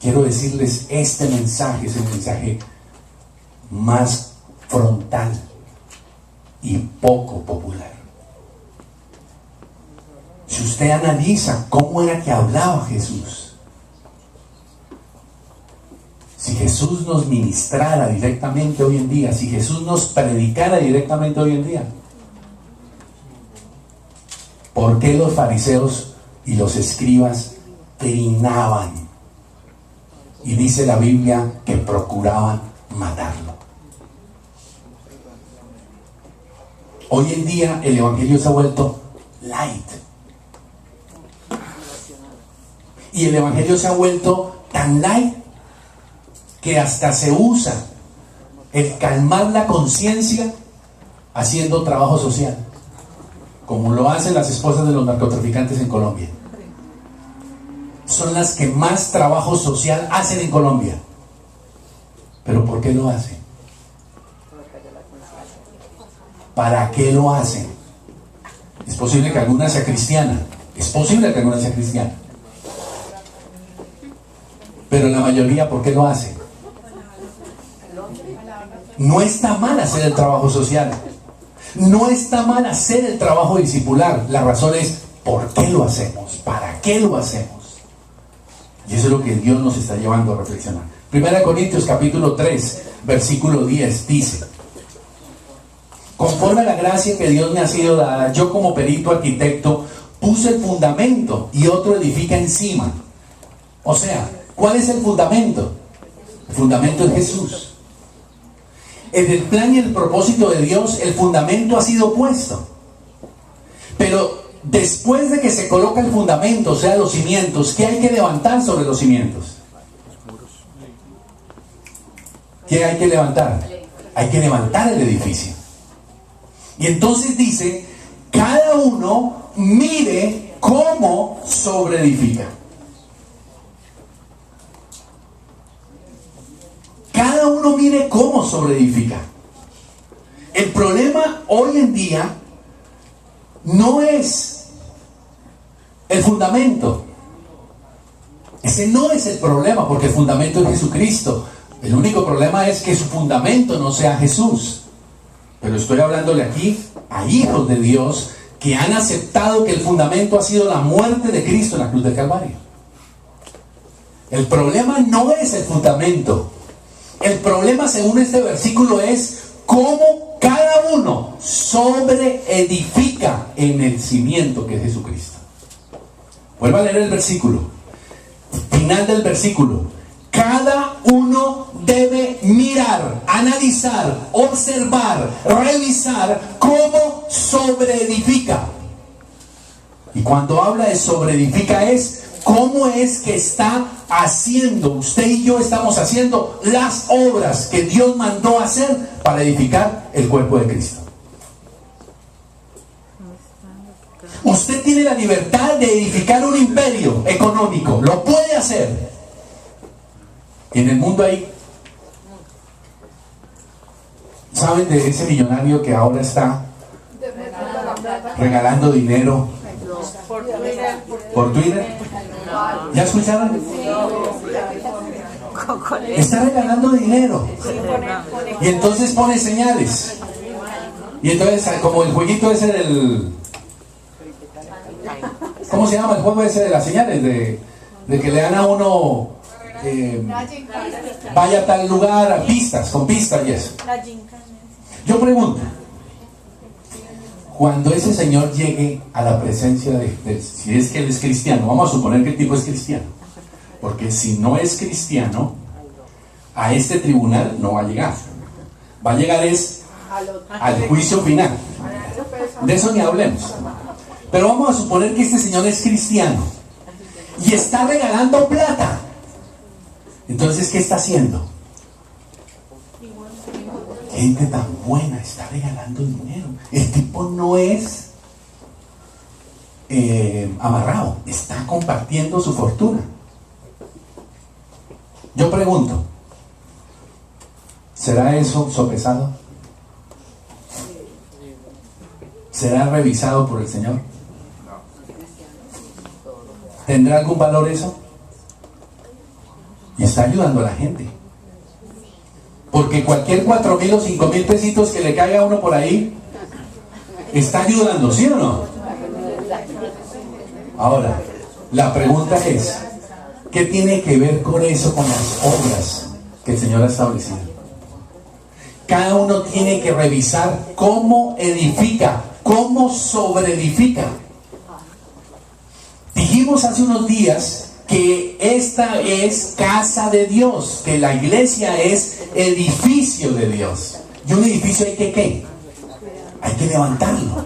Quiero decirles, este mensaje es el mensaje más frontal y poco popular. Si usted analiza cómo era que hablaba Jesús, si Jesús nos ministrara directamente hoy en día, si Jesús nos predicara directamente hoy en día, ¿por qué los fariseos y los escribas trinaban? Y dice la Biblia que procuraban matarlo. Hoy en día el evangelio se ha vuelto light. Y el evangelio se ha vuelto tan light que hasta se usa el calmar la conciencia haciendo trabajo social, como lo hacen las esposas de los narcotraficantes en Colombia. Son las que más trabajo social hacen en Colombia. ¿Pero por qué lo hacen? ¿Para qué lo hacen? Es posible que alguna sea cristiana. Es posible que alguna sea cristiana. Pero la mayoría, ¿por qué lo hacen? No está mal hacer el trabajo social. No está mal hacer el trabajo discipular. La razón es, ¿por qué lo hacemos? ¿Para qué lo hacemos? Y eso es lo que Dios nos está llevando a reflexionar. 1 Corintios capítulo 3, versículo 10 dice: conforme a la gracia que Dios me ha sido dada, yo como perito arquitecto puse el fundamento y otro edifica encima. O sea, ¿cuál es el fundamento? El fundamento es Jesús. En el plan y el propósito de Dios, el fundamento ha sido puesto. Pero después de que se coloca el fundamento, o sea, los cimientos, ¿qué hay que levantar sobre los cimientos? ¿Qué hay que levantar? Hay que levantar el edificio. Y entonces dice, cada uno mire cómo sobreedifica. Cada uno mire cómo sobreedifica. El problema hoy en día no es el fundamento. Ese no es el problema, porque el fundamento es Jesucristo. El único problema es que su fundamento no sea Jesús. Pero estoy hablándole aquí a hijos de Dios que han aceptado que el fundamento ha sido la muerte de Cristo en la cruz del Calvario. El problema no es el fundamento. El problema, según este versículo, es cómo cada uno sobreedifica en el cimiento que es Jesucristo. Vuelvo a leer el versículo. Final del versículo. Cada uno debe mirar, analizar, observar, revisar cómo sobreedifica. Y cuando habla de sobreedifica es cómo es que está haciendo, usted y yo estamos haciendo las obras que Dios mandó hacer para edificar el cuerpo de Cristo. Usted tiene la libertad de edificar un imperio económico, lo puede hacer. Y en el mundo hay, ¿saben de ese millonario que ahora está regalando dinero por Twitter? ¿Ya escucharon? Está regalando dinero. Y entonces pone señales. Y entonces, como el jueguito ese del... ¿Cómo se llama el juego ese de las señales? De que le dan a uno... vaya a tal lugar, a pistas, con pistas y eso. Yo pregunto, cuando ese señor llegue a la presencia si es que él es cristiano, vamos a suponer que el tipo es cristiano, porque si no es cristiano, a este tribunal no va a llegar. Va a llegar al juicio final. De eso ni hablemos. Pero vamos a suponer que este señor es cristiano y está regalando plata. Entonces, ¿qué está haciendo? Gente tan buena está regalando dinero. El tipo no es amarrado, está compartiendo su fortuna. Yo pregunto, ¿será eso sopesado? ¿Será revisado por el Señor? ¿Tendrá algún valor eso? Y está ayudando a la gente. Porque cualquier 4,000 o 5,000 pesitos que le caiga a uno por ahí, está ayudando, ¿sí o no? Ahora, la pregunta es, ¿qué tiene que ver con eso, con las obras que el Señor ha establecido? Cada uno tiene que revisar cómo edifica, cómo sobreedifica. Dijimos hace unos días que esta es casa de Dios, que la iglesia es edificio de Dios. Y un edificio hay que ¿qué? Hay que levantarlo.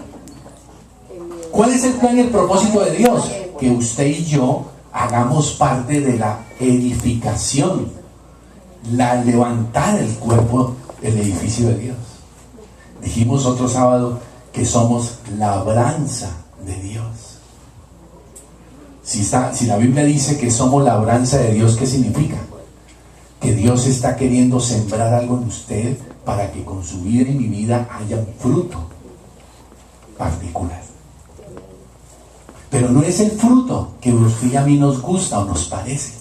¿Cuál es el plan y el propósito de Dios? Que usted y yo hagamos parte de la edificación, levantar el cuerpo, el edificio de Dios. Dijimos otro sábado que somos labranza de Dios. Si la Biblia dice que somos labranza de Dios, ¿qué significa? Que Dios está queriendo sembrar algo en usted para que con su vida y mi vida haya un fruto particular. Pero no es el fruto que a usted y a mí nos gusta o nos parece.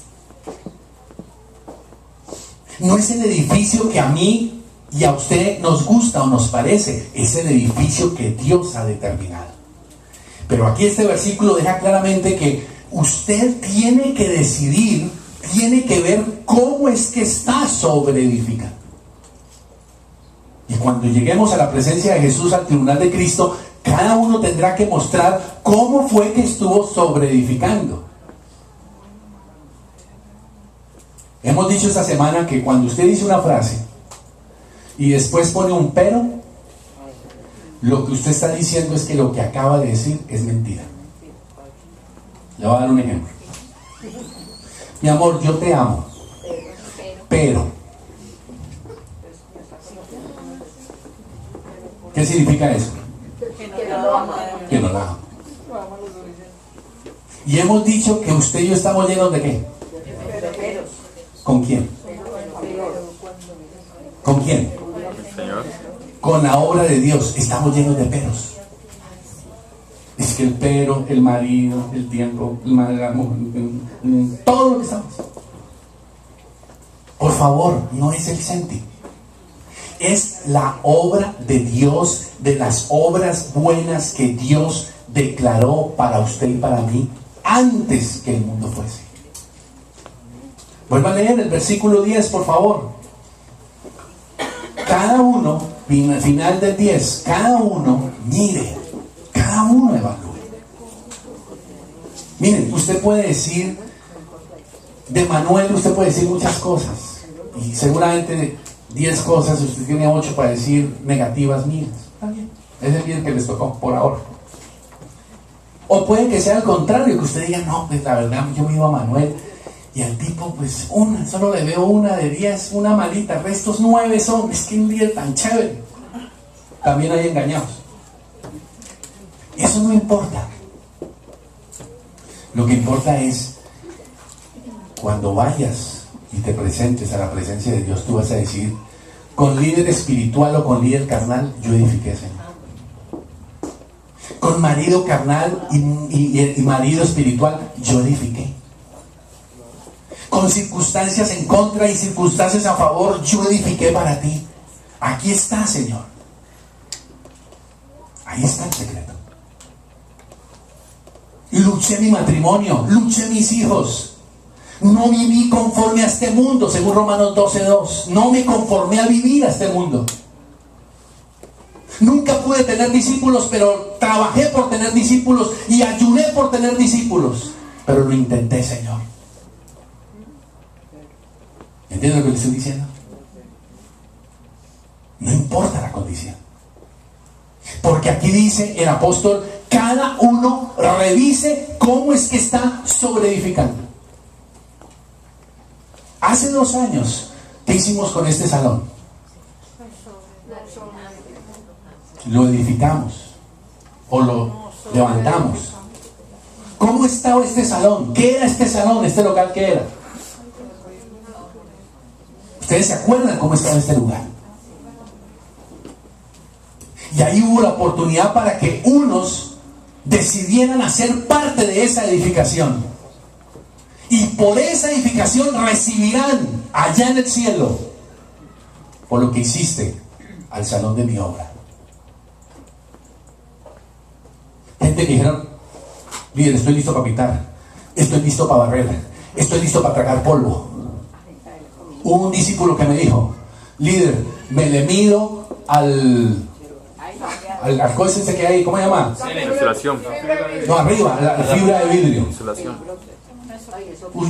No es el edificio que a mí y a usted nos gusta o nos parece. Es el edificio que Dios ha determinado. Pero aquí este versículo deja claramente que usted tiene que decidir, tiene que ver cómo es que está sobreedificando. Y cuando lleguemos a la presencia de Jesús, al tribunal de Cristo, cada uno tendrá que mostrar cómo fue que estuvo sobreedificando. Hemos dicho esta semana que cuando usted dice una frase y después pone un pero, lo que usted está diciendo es que lo que acaba de decir es mentira. Le voy a dar un ejemplo. Mi amor, yo te amo, pero ¿qué significa eso? Que no la amo. Y hemos dicho que usted y yo estamos llenos de ¿qué? ¿Con quién? ¿Con quién? Con la obra de Dios. Estamos llenos de peros. Es que el pero, el marido, el tiempo, todo lo que estamos. Por favor, no es el senti. Es la obra de Dios, de las obras buenas que Dios declaró para usted y para mí antes que el mundo fuese. Vuelva a leer el versículo 10, por favor. Cada uno, al final del 10, cada uno mire, cada uno evalúe. Miren, usted puede decir, de Manuel usted puede decir muchas cosas. Y seguramente 10 cosas, usted tiene 8 para decir negativas mías. Está bien. Es el bien que les tocó por ahora. O puede que sea al contrario, que usted diga, no, pues la verdad, yo vivo a Manuel y al tipo, pues solo le veo una de 10, una malita, restos 9 son, es que un día tan chévere. También hay engañados. Eso no importa. Lo que importa es, cuando vayas y te presentes a la presencia de Dios, tú vas a decir, con líder espiritual o con líder carnal, yo edifiqué, Señor. Con marido carnal y marido espiritual, yo edifiqué. Con circunstancias en contra y circunstancias a favor, yo edifiqué para ti. Aquí está, Señor. Ahí está el secreto. Luché mi matrimonio, luché mis hijos. No viví conforme a este mundo, según Romanos 12:2. No me conformé a vivir a este mundo. Nunca pude tener discípulos, pero trabajé por tener discípulos y ayuné por tener discípulos. Pero lo intenté, Señor. ¿Entienden lo que le estoy diciendo? No importa la condición. Porque aquí dice el apóstol, cada uno revise cómo es que está sobreedificando. Hace 2 años, ¿qué hicimos con este salón? Lo edificamos o lo levantamos. ¿Cómo estaba este salón? ¿Qué era este salón, este local? ¿Qué era? ¿Ustedes se acuerdan cómo estaba este lugar? Y ahí hubo la oportunidad para que unos decidieran hacer parte de esa edificación. Y por esa edificación recibirán allá en el cielo por lo que hiciste al salón de mi obra. Gente que dijeron, líder, estoy listo para pintar, estoy listo para barrer, estoy listo para tragar polvo. Hubo un discípulo que me dijo, líder, me le mido al cosa ese que hay, ¿cómo se llama? Insulación. No, arriba, la fibra de vidrio. Insulación.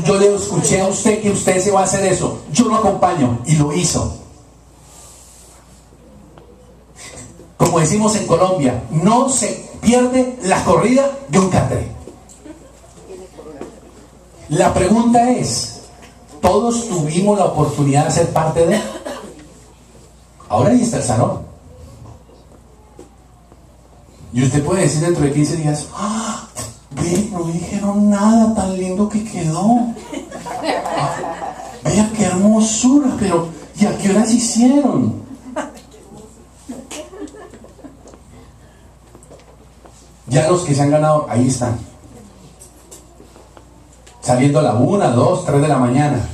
Yo le escuché a usted que usted se va a hacer eso. Yo lo acompaño y lo hizo. Como decimos en Colombia, no se pierde la corrida de un catre. La pregunta es, ¿todos tuvimos la oportunidad de ser parte de? Ahora ahí está el salón. Y usted puede decir dentro de 15 días, ¡ah! Ve, no dijeron nada, tan lindo que quedó. Vea qué hermosura, pero ¿y a qué horas hicieron? Ya los que se han ganado, ahí están. Saliendo a la 1, 2, 3 de la mañana,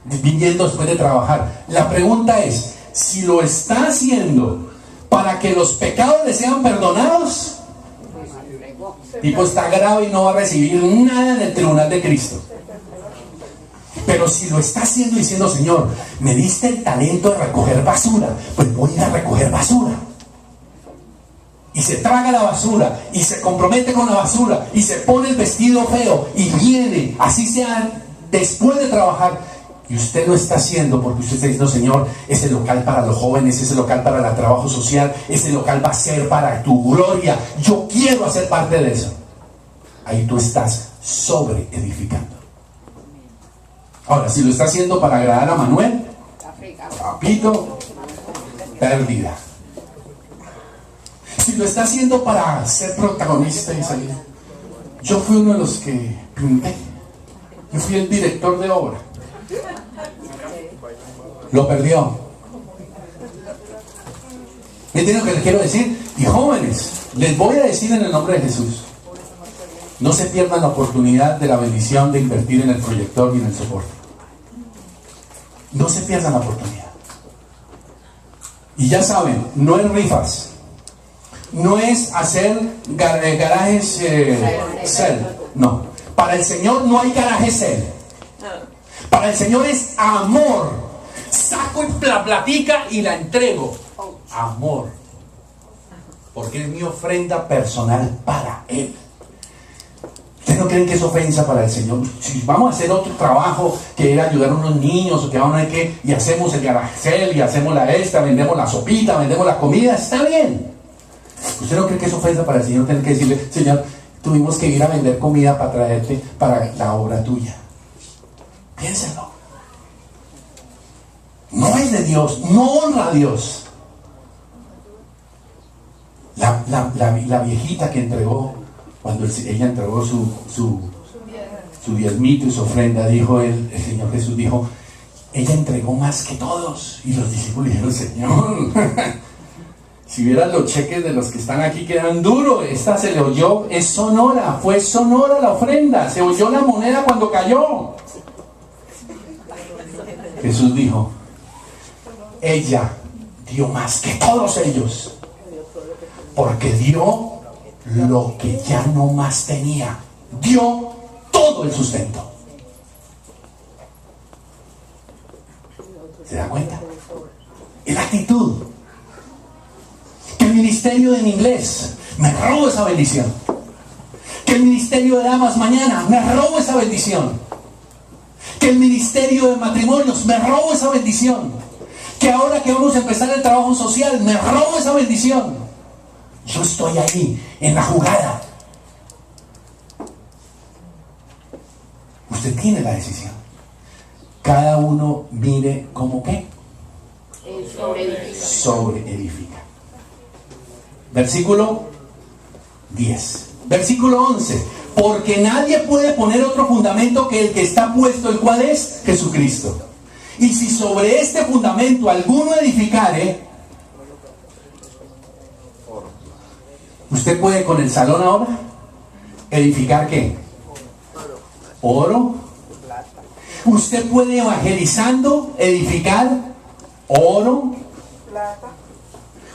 viniendo después de trabajar. La pregunta es, si lo está haciendo para que los pecados le sean perdonados, tipo está grave y no va a recibir nada en el tribunal de Cristo. Pero si lo está haciendo diciendo, Señor, me diste el talento de recoger basura, pues voy a ir a recoger basura. Y se traga la basura, y se compromete con la basura, y se pone el vestido feo, y viene, así sea después de trabajar. Y usted lo está haciendo porque usted está diciendo, Señor, ese local para los jóvenes, ese local para el trabajo social, ese local va a ser para tu gloria. Yo quiero hacer parte de eso. Ahí tú estás sobre edificando. Ahora, si lo está haciendo para agradar a Manuel, papito, pérdida. Si lo está haciendo para ser protagonista y salir. Yo fui uno de los que pinté. Yo fui el director de obra. Lo perdió. ¿Me entienden lo que les quiero decir? Y jóvenes, les voy a decir en el nombre de Jesús, no se pierdan la oportunidad de la bendición de invertir en el proyector y en el soporte. No se pierdan la oportunidad. Y ya saben, no es rifas, no es hacer garajes sell, no. Para el Señor no hay garaje sell. Para el Señor es amor. Saco la platica y la entrego. Amor. Porque es mi ofrenda personal para Él. ¿Ustedes no creen que es ofensa para el Señor? Si vamos a hacer otro trabajo que era ayudar a unos niños o que vamos a ver qué, y hacemos el garajel y hacemos la esta, vendemos la sopita, vendemos la comida, está bien. ¿Usted no cree que es ofensa para el Señor tener que decirle, Señor, tuvimos que ir a vender comida para traerte para la obra tuya? Piénsenlo. No es de Dios, no honra a Dios. La viejita que entregó, cuando ella entregó su diezmito y su ofrenda, dijo el Señor Jesús, dijo, ella entregó más que todos. Y los discípulos dijeron, Señor, si vieras los cheques de los que están aquí, quedan duros. Esta se le oyó, es sonora, fue sonora la ofrenda, se oyó la moneda cuando cayó. Jesús dijo, ella dio más que todos ellos, porque dio lo que ya no más tenía, dio todo el sustento. ¿Se da cuenta? Es la actitud. Que el ministerio en inglés, me robo esa bendición. Que el ministerio de damas mañana, me robo esa bendición. Que el ministerio de matrimonios, me robo esa bendición. Que ahora que vamos a empezar el trabajo social, me robo esa bendición. Yo estoy ahí, en la jugada. Usted tiene la decisión. Cada uno mire como qué. Sobre edifica. Versículo 10. Versículo 11. Porque nadie puede poner otro fundamento que el que está puesto, el cual es Jesucristo. Y si sobre este fundamento alguno edificare, usted puede con el salón ahora edificar ¿qué? Oro. Usted puede evangelizando edificar oro.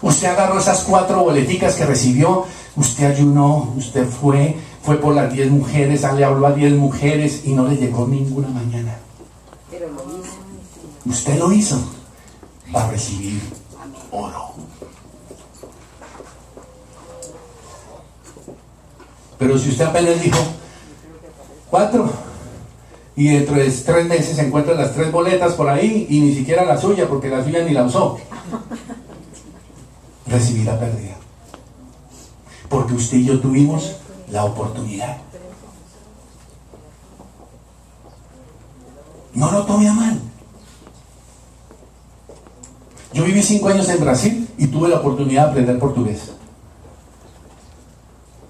Usted agarró esas 4 boleticas que recibió, usted ayunó, usted fue por las 10 mujeres, le habló a 10 mujeres y no le llegó ninguna mañana. Pero lo hizo. Usted lo hizo. Va a recibir oro. Pero si usted apenas dijo 4 y dentro de 3 meses se encuentran las 3 boletas por ahí y ni siquiera la suya, porque la suya ni la usó, recibirá pérdida. Porque usted y yo tuvimos la oportunidad. No lo tome a mal. Yo viví 5 años en Brasil y tuve la oportunidad de aprender portugués.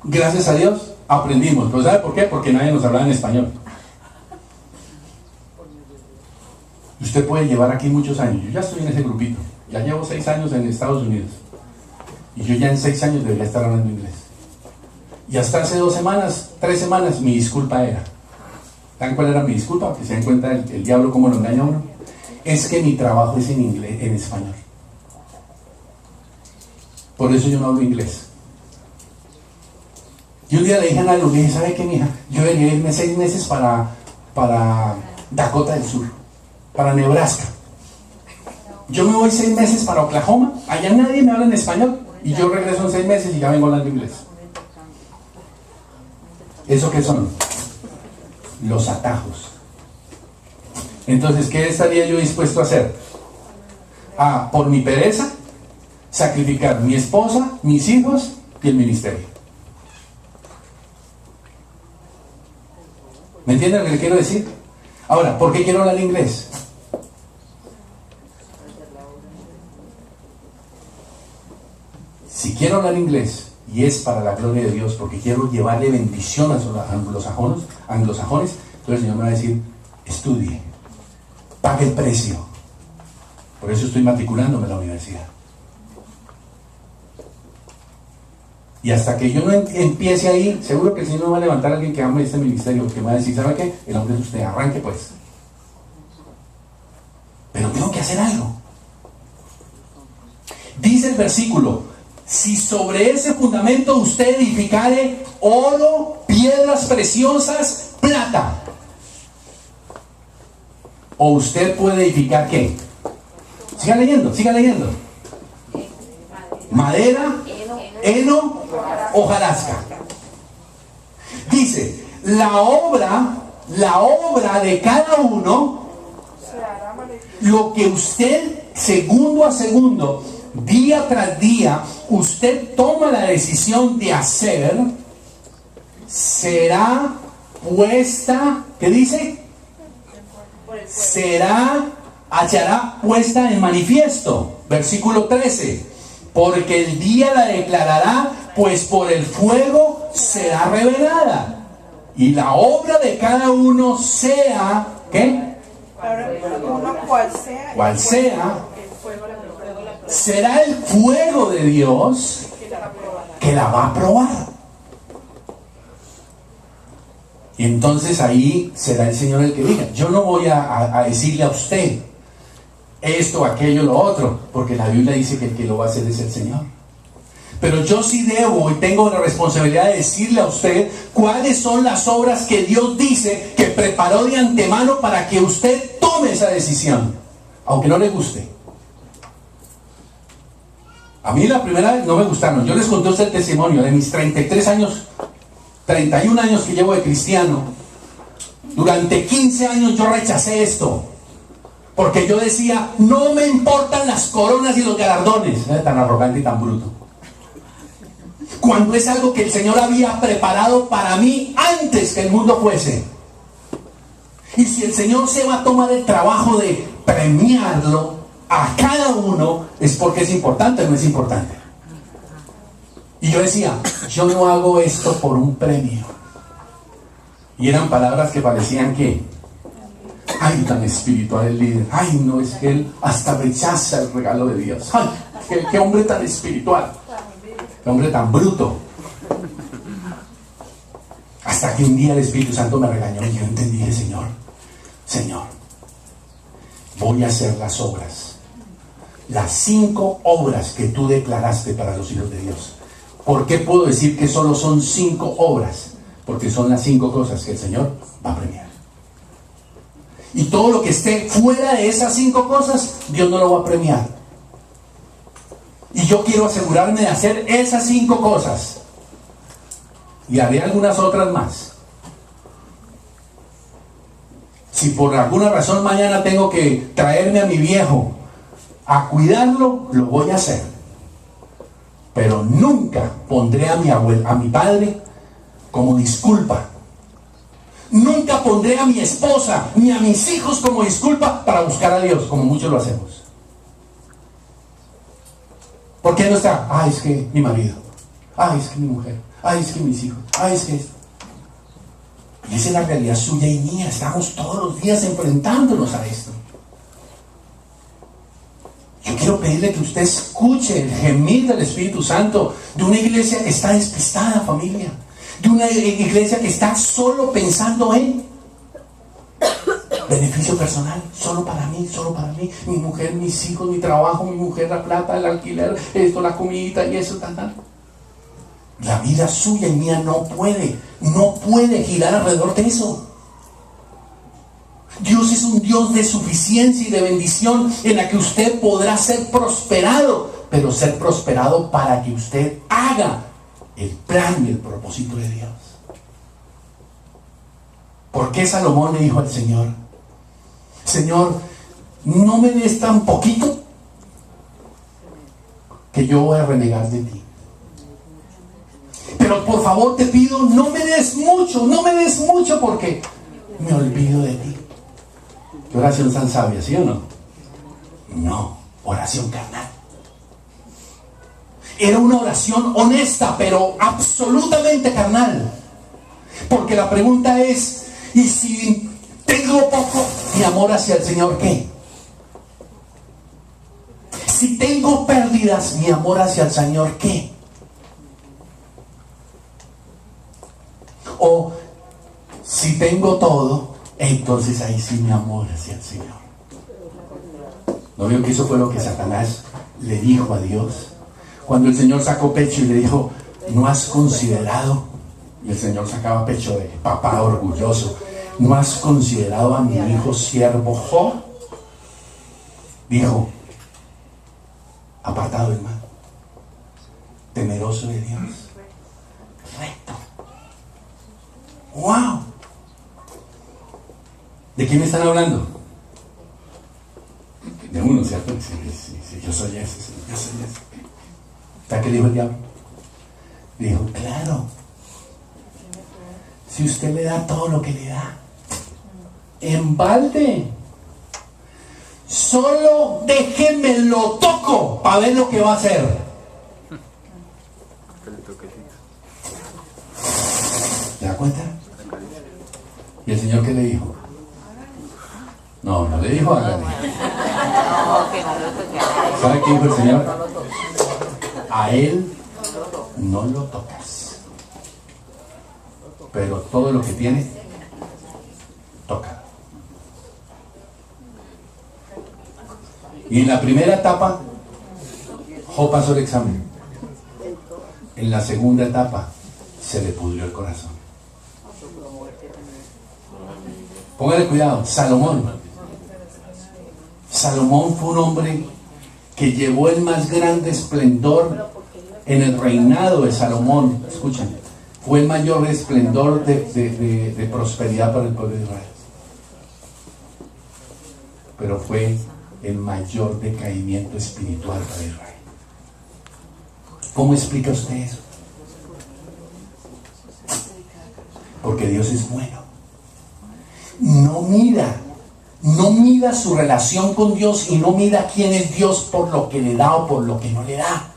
Gracias a Dios aprendimos. ¿Pero sabe por qué? Porque nadie nos hablaba en español. Usted puede llevar aquí muchos años. Yo ya estoy en ese grupito. Ya llevo 6 años en Estados Unidos. Y yo ya en 6 años debería estar hablando inglés. Y hasta hace 2 semanas, 3 semanas, mi disculpa era. ¿Saben cuál era mi disculpa? Que se den cuenta el diablo cómo lo engaña a uno. Es que mi trabajo es en inglés, en español. Por eso yo no hablo inglés. Y un día le dije a Nadia, le dije, ¿sabe qué, mija? Yo debería irme 6 meses para Dakota del Sur, para Nebraska. Yo me voy 6 meses para Oklahoma, allá nadie me habla en español, y yo regreso en 6 meses y ya vengo hablando inglés. ¿Eso qué son? Los atajos. Entonces, ¿qué estaría yo dispuesto a hacer? Por mi pereza, sacrificar mi esposa, mis hijos y el ministerio. ¿Me entienden lo que le quiero decir? Ahora, ¿por qué quiero hablar inglés? Si quiero hablar inglés y es para la gloria de Dios, porque quiero llevarle bendición a los anglosajones, entonces el Señor me va a decir, estudie, pague el precio. Por eso estoy matriculándome en la universidad. Y hasta que yo no empiece ahí, seguro que el Señor no va a levantar a alguien que ame este ministerio, que me va a decir, ¿sabe qué? El hombre es usted, arranque pues. Pero tengo que hacer algo. Dice el versículo: si sobre ese fundamento usted edificare oro, piedras preciosas, plata. O usted puede edificar ¿qué? Siga leyendo, siga leyendo. Madera, heno, hojarasca. Dice, la obra de cada uno, lo que usted segundo a segundo, día tras día, usted toma la decisión de hacer, será puesta, ¿qué dice? Hallará puesta en manifiesto. Versículo 13. Porque el día la declarará, pues por el fuego será revelada. Y la obra de cada uno sea, ¿qué? Cual sea, será el fuego de Dios que la va a probar. Y entonces ahí será el Señor el que diga: yo no voy a decirle a usted esto, aquello, lo otro, porque la Biblia dice que el que lo va a hacer es el Señor. Pero yo sí debo y tengo la responsabilidad de decirle a usted cuáles son las obras que Dios dice que preparó de antemano para que usted tome esa decisión, aunque no le guste. A mí la primera vez no me gustaron. Yo les conté a usted el testimonio de mis 33 años, 31 años que llevo de cristiano. Durante 15 años yo rechacé esto, porque yo decía: no me importan las coronas y los galardones. Tan arrogante y tan bruto, cuando es algo que el Señor había preparado para mí antes que el mundo fuese. Y si el Señor se va a tomar el trabajo de premiarlo a cada uno, es porque es importante o no es importante. Y yo decía: yo no hago esto por un premio. Y eran palabras que parecían que: ay, tan espiritual el líder. Ay, no, es que él hasta rechaza el regalo de Dios. Ay, qué hombre tan espiritual. Qué hombre tan bruto. Hasta que un día el Espíritu Santo me regañó y yo entendí: Señor, voy a hacer las obras, las 5 obras que tú declaraste para los hijos de Dios. ¿Por qué puedo decir que solo son 5 obras? Porque son las 5 cosas que el Señor va a premiar. Y todo lo que esté fuera de esas 5 cosas, Dios no lo va a premiar. Y yo quiero asegurarme de hacer esas 5 cosas. Y haré algunas otras más. Si por alguna razón mañana tengo que traerme a mi viejo a cuidarlo, lo voy a hacer. Pero nunca pondré a mi padre como disculpa. Nunca pondré a mi esposa ni a mis hijos como disculpa para buscar a Dios, como muchos lo hacemos. ¿Por qué no está? Ay, es que mi marido. Ay, es que mi mujer. Ay, es que mis hijos. Ay, es que esto. Y esa es la realidad suya y mía. Estamos todos los días enfrentándonos a esto. Yo quiero pedirle que usted escuche el gemir del Espíritu Santo de una iglesia que está despistada, familia. De una iglesia que está solo pensando en beneficio personal, solo para mí, mi mujer, mis hijos, mi trabajo, mi mujer, la plata, el alquiler, esto, la comidita y eso, tal. La vida suya y mía no puede girar alrededor de eso. Dios es un Dios de suficiencia y de bendición, en la que usted podrá ser prosperado, pero ser prosperado para que usted haga el plan y el propósito de Dios. ¿Por qué Salomón le dijo al Señor: Señor, no me des tan poquito que yo voy a renegar de ti? Pero por favor te pido, no me des mucho porque me olvido de ti. ¿Qué oración tan sabia, sí o no? No, oración carnal. Era una oración honesta, pero absolutamente carnal. Porque la pregunta es: ¿y si tengo poco, mi amor hacia el Señor qué? Si tengo pérdidas, mi amor hacia el Señor qué? O si tengo todo, entonces ahí sí mi amor hacia el Señor. ¿No vio que eso fue lo que Satanás le dijo a Dios? Cuando el Señor sacó pecho y le dijo, ¿no has considerado? Y el Señor sacaba pecho de papá orgulloso. ¿No has considerado a mi hijo siervo Job? Dijo, apartado del mal, temeroso de Dios, recto. ¡Wow! ¿De quién están hablando? De uno, ¿cierto? Sí, yo soy ese, sí, yo soy ese. ¿Sabes qué dijo el diablo? Dijo, claro, si usted le da todo lo que le da, en balde, solo déjeme lo toco para ver lo que va a hacer. ¿Se da cuenta? ¿Y el Señor qué le dijo? No le dijo hágale. ¿Sabe qué dijo el Señor? A él no lo tocas, pero todo lo que tiene, toca. Y en la primera etapa, Job pasó el examen. En la segunda etapa, se le pudrió el corazón. Póngale cuidado, Salomón fue un hombre que llevó el más grande esplendor en el reinado de Salomón. Escuchen, fue el mayor esplendor de prosperidad para el pueblo de Israel, pero fue el mayor decaimiento espiritual para Israel. ¿Cómo explica usted eso? Porque Dios es bueno. No mida su relación con Dios y no mida quién es Dios por lo que le da o por lo que no le da.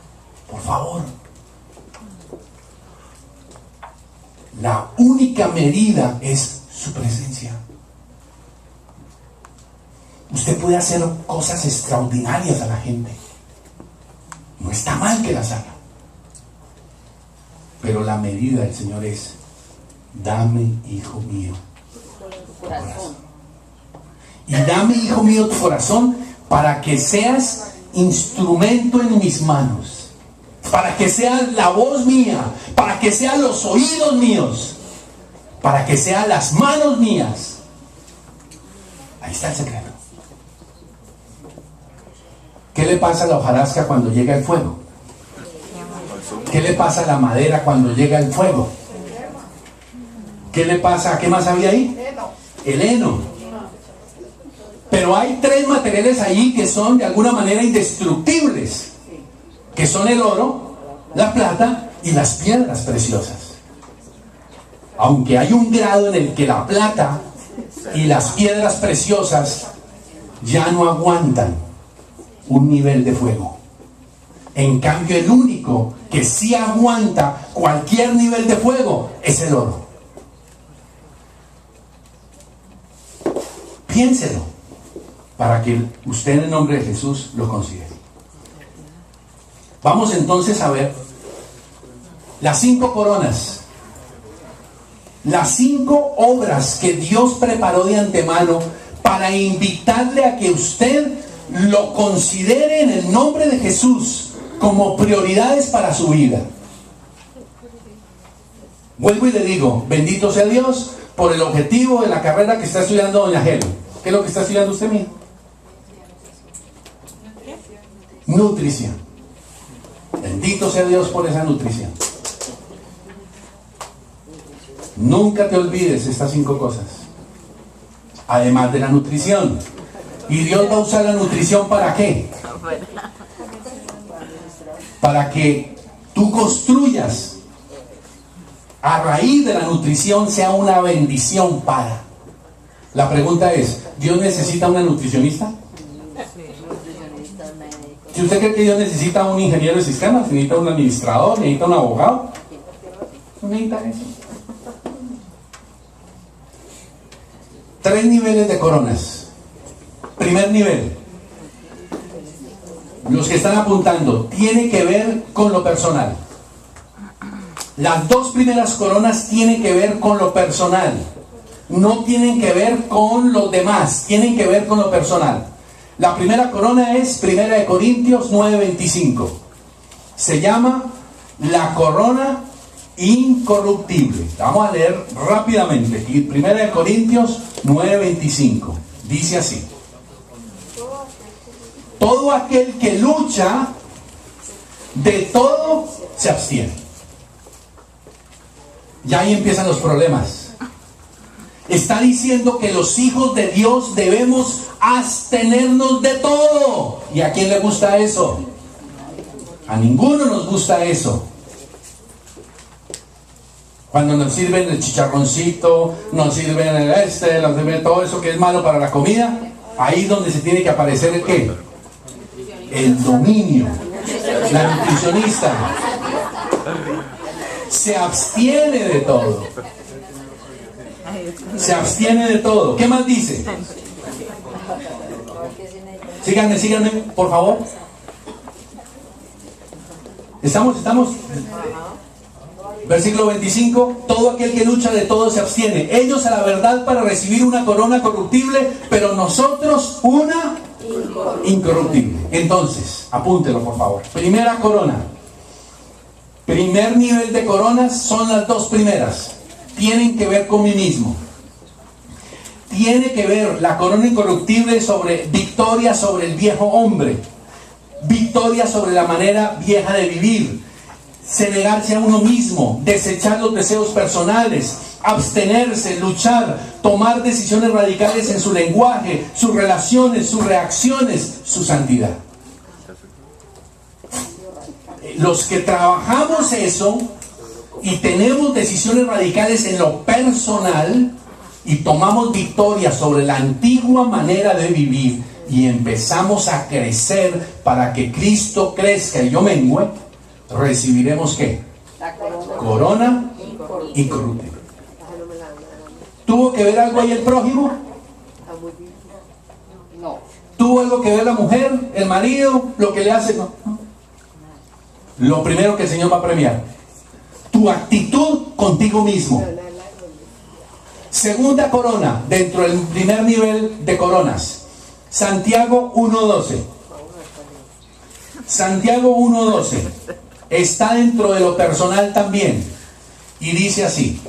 Por favor. La única medida es su presencia. Usted puede hacer cosas extraordinarias a la gente. No está mal que las haga. Pero la medida del Señor es, dame, hijo mío, tu corazón. Y dame, hijo mío, tu corazón para que seas instrumento en mis manos, para que seas la voz mía, para que sean los oídos míos, para que sean las manos mías. Ahí está el secreto. ¿Qué le pasa a la hojarasca cuando llega el fuego? ¿Qué le pasa a la madera cuando llega el fuego? ¿Qué le pasa? ¿Qué más había ahí? El heno. Pero hay tres materiales ahí que son de alguna manera indestructibles, que son el oro, la plata y las piedras preciosas. Aunque hay un grado en el que la plata y las piedras preciosas ya no aguantan un nivel de fuego. En cambio, el único que sí aguanta cualquier nivel de fuego es el oro. Piénselo, para que usted en el nombre de Jesús lo considere. Vamos entonces a ver las 5 coronas, las 5 obras que Dios preparó de antemano para invitarle a que usted lo considere en el nombre de Jesús como prioridades para su vida. Vuelvo y le digo, bendito sea Dios por el objetivo de la carrera que está estudiando doña Helen. ¿Qué es lo que está estudiando usted mismo? Nutrición. Bendito sea Dios por esa nutrición. Nunca te olvides estas 5 cosas, además de la nutrición. ¿Y Dios va a usar la nutrición para qué? Para que tú construyas, a raíz de la nutrición, sea una bendición para. La pregunta es, ¿Dios necesita una nutricionista? Si usted cree que Dios necesita un ingeniero de sistemas, necesita un administrador, necesita un abogado, no necesita eso. 3 niveles de coronas. Primer nivel, los que están apuntando, tiene que ver con lo personal. Las 2 primeras coronas tienen que ver con lo personal, no tienen que ver con los demás, tienen que ver con lo personal. La primera corona es 1 Corintios 9:25. Se llama la corona incorruptible. Vamos a leer rápidamente. 1 Corintios 9:25. Dice así: todo aquel que lucha, de todo se abstiene. Ya ahí empiezan los problemas. Está diciendo que los hijos de Dios debemos abstenernos de todo. ¿Y a quién le gusta eso? A ninguno nos gusta eso. Cuando nos sirven el chicharroncito, nos sirven nos sirven todo eso que es malo para la comida, ahí es donde se tiene que aparecer el ¿qué? El dominio, la nutricionista. Se abstiene de todo. Se abstiene de todo. ¿Qué más dice? Síganme, por favor. Estamos. Versículo 25. Todo aquel que lucha de todo se abstiene. Ellos a la verdad para recibir una corona corruptible, pero nosotros una incorruptible. Entonces, apúntelo por favor. Primera corona. Primer nivel de coronas son las dos primeras. Tienen que ver con mí mismo. Tiene que ver la corona incorruptible sobre victoria sobre el viejo hombre. Victoria sobre la manera vieja de vivir. Se negarse a uno mismo. Desechar los deseos personales. Abstenerse, luchar. Tomar decisiones radicales en su lenguaje, sus relaciones, sus reacciones, su santidad. Los que trabajamos eso y tenemos decisiones radicales en lo personal y tomamos victoria sobre la antigua manera de vivir y empezamos a crecer para que Cristo crezca y yo mengüe, recibiremos ¿qué? La Corona incorruptible. ¿Tuvo que ver algo ahí el prójimo? No. ¿Tuvo algo que ver la mujer, el marido, lo que le hace? No. Lo primero que el Señor va a premiar: tu actitud contigo mismo. Segunda corona dentro del primer nivel de coronas, Santiago 1:12. Santiago 1:12 está dentro de lo personal también y dice así: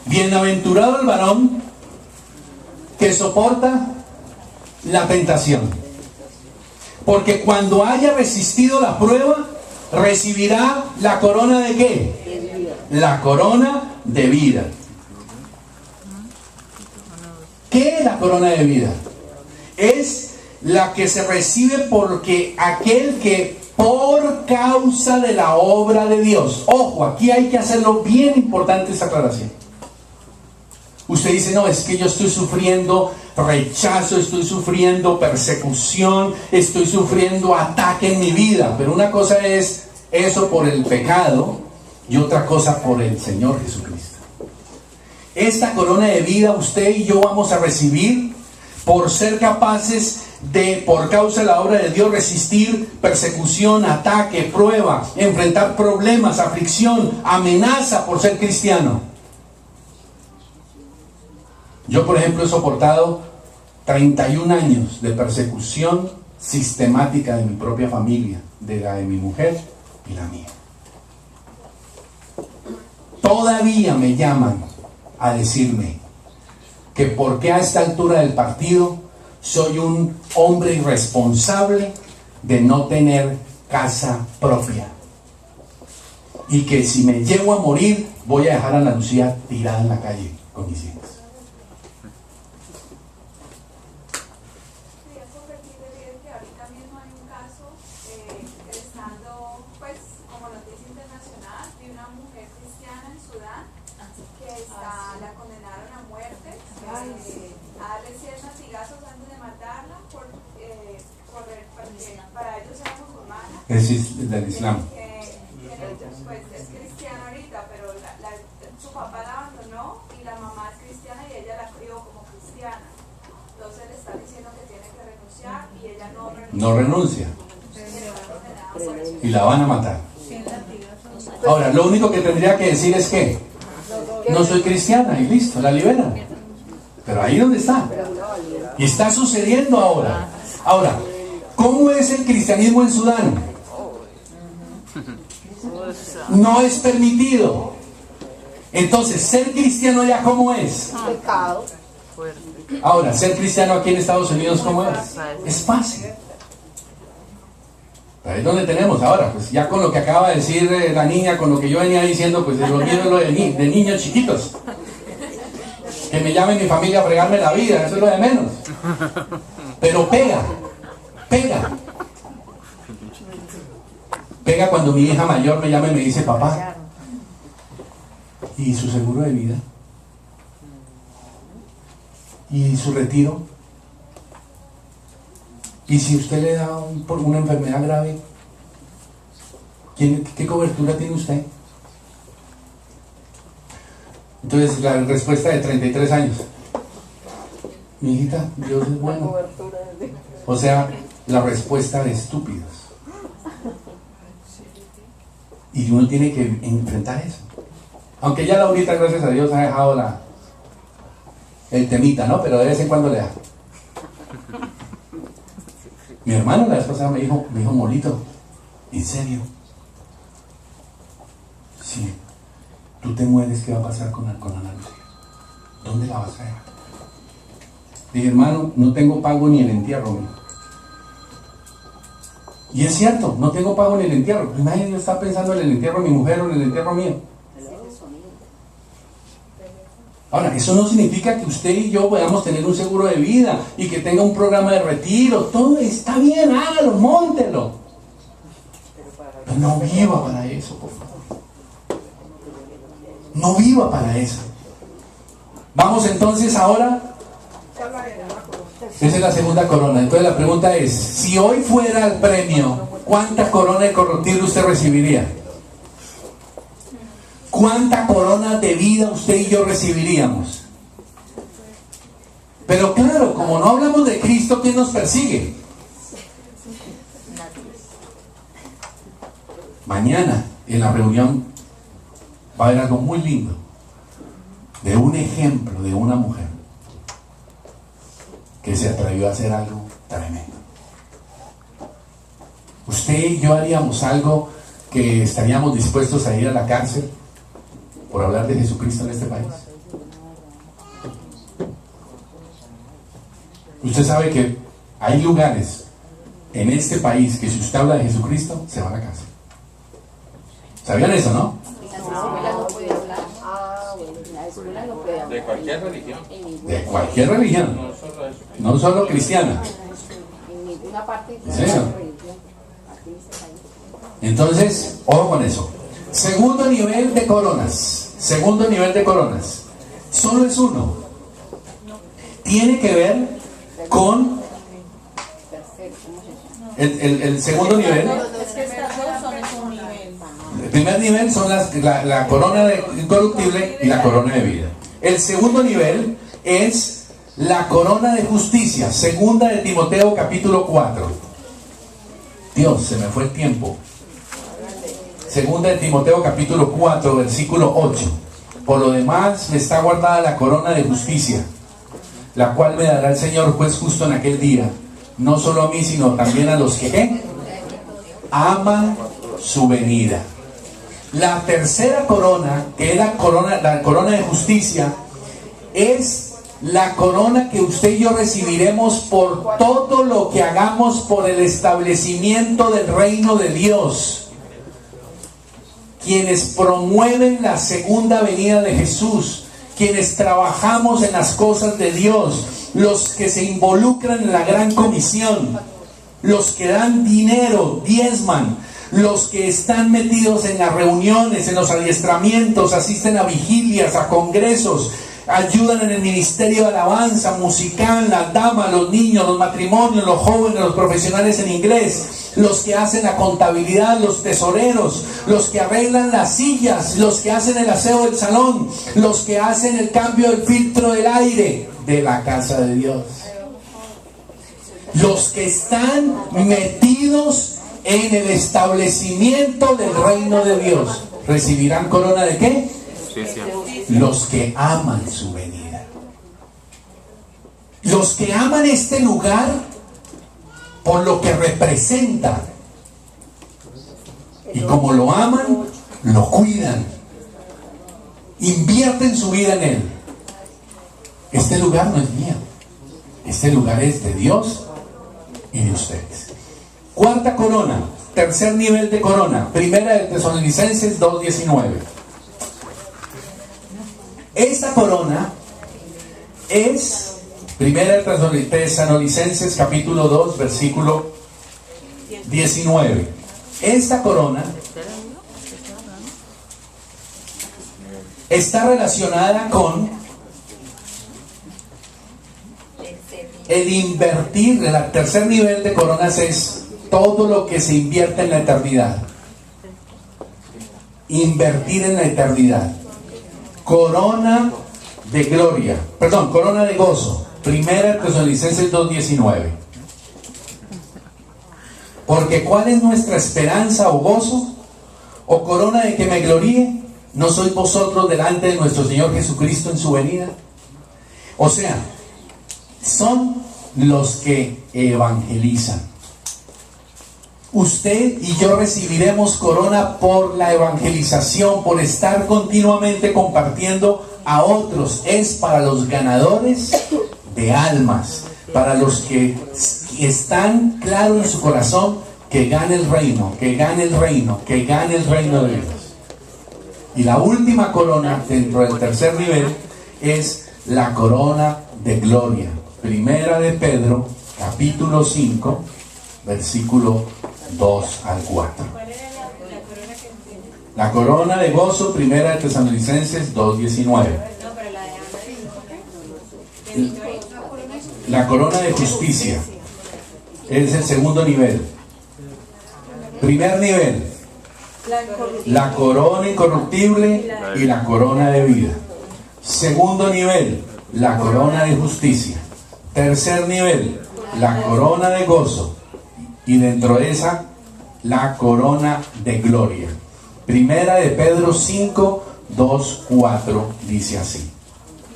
bienaventurado el varón que soporta la tentación, porque cuando haya resistido la prueba, recibirá la corona de ¿qué? La corona de vida. ¿Qué es la corona de vida? Es la que se recibe porque aquel que por causa de la obra de Dios. Ojo, aquí hay que hacerlo bien importante esta aclaración. Usted dice, no, es que yo estoy sufriendo rechazo, estoy sufriendo persecución, estoy sufriendo ataque en mi vida. Pero una cosa es eso por el pecado y otra cosa por el Señor Jesucristo. Esta corona de vida usted y yo vamos a recibir por ser capaces de, por causa de la obra de Dios, resistir persecución, ataque, prueba, enfrentar problemas, aflicción, amenaza por ser cristiano. Yo, por ejemplo, he soportado 31 años de persecución sistemática de mi propia familia, de la de mi mujer y la mía. Todavía me llaman a decirme que por qué a esta altura del partido soy un hombre irresponsable de no tener casa propia. Y que si me llego a morir, voy a dejar a Ana Lucía tirada en la calle con mis hijos. Es del Islam. Pues es cristiana ahorita, pero su papá la abandonó y la mamá es cristiana y ella la crió como cristiana. Entonces le está diciendo que tiene que renunciar y ella no renuncia. Y la van a matar. Ahora, lo único que tendría que decir es que no soy cristiana y listo, la liberan. Pero ahí donde está. Y está sucediendo ahora. Ahora, ¿cómo es el cristianismo en Sudán? No es permitido. Entonces, ser cristiano allá, ¿cómo es? Pecado. Ahora, ser cristiano aquí en Estados Unidos, ¿cómo es? Es fácil. Ahí es donde tenemos ahora, pues ya con lo que acaba de decir la niña, con lo que yo venía diciendo, pues lo mío es lo de niños chiquitos. Que me llame mi familia a fregarme la vida, eso es lo de menos. Pero pega. Pega cuando mi hija mayor me llama y me dice, papá, ¿y su seguro de vida? ¿Y su retiro? ¿Y si usted le da por una enfermedad grave? ¿Qué cobertura tiene usted? Entonces la respuesta de 33 años. Mi hijita, Dios es bueno. O sea, la respuesta de estúpidos. Y uno tiene que enfrentar eso. Aunque ya Laurita, gracias a Dios, ha dejado el temita, ¿no? Pero de vez en cuando le da. Mi hermano la vez pasada me dijo, Molito, ¿en serio? Si tú te mueres, ¿qué va a pasar con Ana Lucía? ¿Dónde la vas a dejar? Dije, hermano, no tengo pago ni el entierro mío. Y es cierto, no tengo pago ni el entierro. Pues nadie está pensando en el entierro de mi mujer o en el entierro mío. Ahora, eso no significa que usted y yo podamos tener un seguro de vida y que tenga un programa de retiro. Todo está bien, hágalo, móntelo. Pero no viva para eso, por favor. No viva para eso. Vamos entonces ahora. Esa es la segunda corona. Entonces la pregunta es, si hoy fuera el premio, ¿cuánta corona incorruptible usted recibiría? ¿Cuánta corona de vida usted y yo recibiríamos? Pero claro, como no hablamos de Cristo, ¿quién nos persigue? Mañana en la reunión va a haber algo muy lindo, de un ejemplo de una mujer que se atrevió a hacer algo tremendo. Usted y yo haríamos algo que estaríamos dispuestos a ir a la cárcel por hablar de Jesucristo en este país. Usted sabe que hay lugares en este país que si usted habla de Jesucristo, se va a la cárcel. ¿Sabían eso, no? De cualquier religión. De cualquier religión. No solo cristiana. ¿En serio? Entonces, ojo con eso. Segundo nivel de coronas. Segundo nivel de coronas. Solo es uno. Tiene que ver con el segundo nivel. El primer nivel son la corona de incorruptible y la corona de vida. El segundo nivel es la corona de justicia. Segunda de Timoteo capítulo 4. Dios, se me fue el tiempo. Segunda de Timoteo capítulo 4 versículo 8. Por lo demás me está guardada la corona de justicia, la cual me dará el Señor juez justo en aquel día, no solo a mí sino también a los que aman su venida. La tercera corona, que es la corona de justicia, es la corona que usted y yo recibiremos por todo lo que hagamos por el establecimiento del reino de Dios. Quienes promueven la segunda venida de Jesús, quienes trabajamos en las cosas de Dios, los que se involucran en la gran comisión, los que dan dinero, diezman, los que están metidos en las reuniones, en los adiestramientos, asisten a vigilias, a congresos, ayudan en el ministerio de alabanza, musical, las damas, los niños, los matrimonios, los jóvenes, los profesionales en inglés, los que hacen la contabilidad, los tesoreros, los que arreglan las sillas, los que hacen el aseo del salón, los que hacen el cambio del filtro del aire de la casa de Dios, los que están metidos en el establecimiento del reino de Dios. recibirán corona de ¿qué? Justicia. Los que aman su venida. Los que aman este lugar por lo que representa. Y como lo aman, lo cuidan. Invierten su vida en él. Este lugar no es mío. Este lugar es de Dios y de ustedes. Cuarta corona, tercer nivel de corona, primera de Tesalonicenses 2:19. Esta corona es primera de Tesalonicenses capítulo 2 versículo 19. Esta corona está relacionada con el invertir. El tercer nivel de coronas es todo lo que se invierte en la eternidad. Invertir en la eternidad. Corona de gloria, perdón, corona de gozo. Primera de Tesalonicenses 2:19. Porque ¿cuál es nuestra esperanza o gozo? ¿O corona de que me gloríe? ¿No sois vosotros delante de nuestro Señor Jesucristo en su venida? O sea, son los que evangelizan. Usted y yo recibiremos corona por la evangelización, por estar continuamente compartiendo a otros. Es para los ganadores de almas, para los que están claros en su corazón que gane el reino, que gane el reino, que gane el reino de Dios. Y la última corona dentro del tercer nivel es la corona de gloria. Primera de Pedro, capítulo 5, versículo 2 al 4. ¿Cuál era la corona que entiende? La corona de gozo, primera de Tesalonicenses 2:19. No, pero la de Ana. La corona de justicia es el segundo nivel. Primer nivel, la corona incorruptible y la corona de vida. Segundo nivel, la corona de justicia. Tercer nivel, la corona de gozo. Y dentro de esa, la corona de gloria. Primera de Pedro 5, 2, 4 dice así: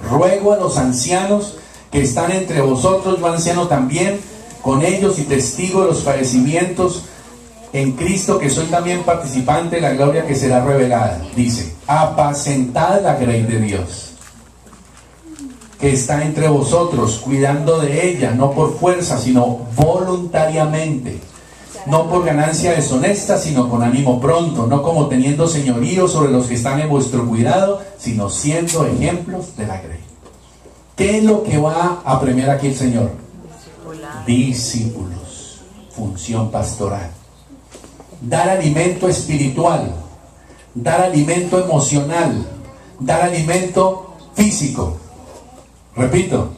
ruego a los ancianos que están entre vosotros, yo anciano también, con ellos y testigo de los padecimientos en Cristo, que soy también participante de la gloria que será revelada. Dice: apacentad la grey de Dios, que está entre vosotros, cuidando de ella, no por fuerza, sino voluntariamente, no por ganancia deshonesta, sino con ánimo pronto, no como teniendo señorío sobre los que están en vuestro cuidado, sino siendo ejemplos de la grey. ¿Qué es lo que va a premiar aquí el Señor? Discípulos, función pastoral. Dar alimento espiritual, dar alimento emocional, dar alimento físico. Repito,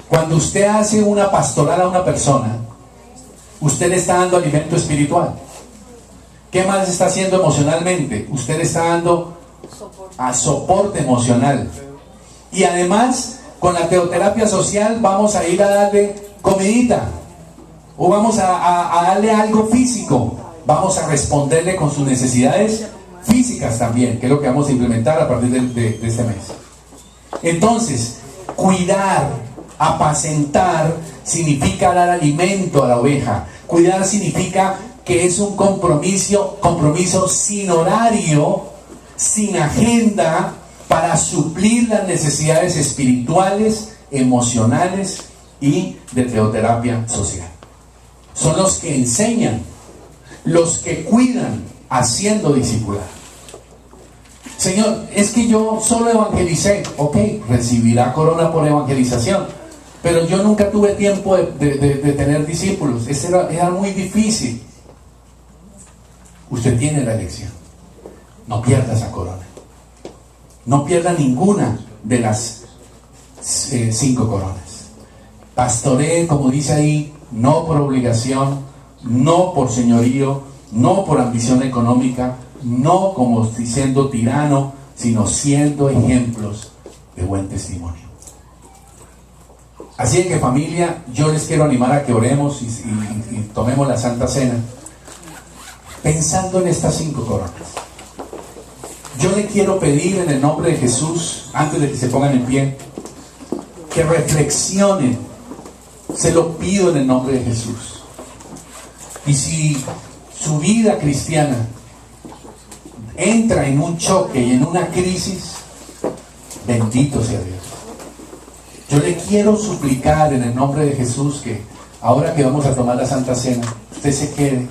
cuando usted hace una pastoral a una persona, usted le está dando alimento espiritual. ¿Qué más está haciendo emocionalmente? Usted le está dando soporte emocional. Y además, con la teoterapia social vamos a ir a darle comidita, o vamos a darle algo físico. Vamos a responderle con sus necesidades físicas también, que es lo que vamos a implementar a partir de este mes. Entonces, cuidar, apacentar, significa dar alimento a la oveja. Cuidar significa que es un compromiso sin horario, sin agenda, para suplir las necesidades espirituales, emocionales y de teoterapia social. Son los que enseñan, los que cuidan, haciendo discipular. Señor, es que yo solo evangelicé. Ok, recibirá corona por evangelización, pero yo nunca tuve tiempo de tener discípulos. Era muy difícil. Usted tiene la elección. No pierda esa corona. No pierda ninguna de las 5 coronas. Pastoree, como dice ahí, no por obligación, no por señorío, no por ambición económica, no como siendo tirano, sino siendo ejemplos de buen testimonio. Así que, familia, yo les quiero animar a que oremos y tomemos la Santa Cena pensando en estas 5 coronas. Yo le quiero pedir en el nombre de Jesús, antes de que se pongan en pie, que reflexionen. Se lo pido en el nombre de Jesús. Y si su vida cristiana entra en un choque y en una crisis, bendito sea Dios. Yo le quiero suplicar en el nombre de Jesús que ahora que vamos a tomar la Santa Cena, usted se quede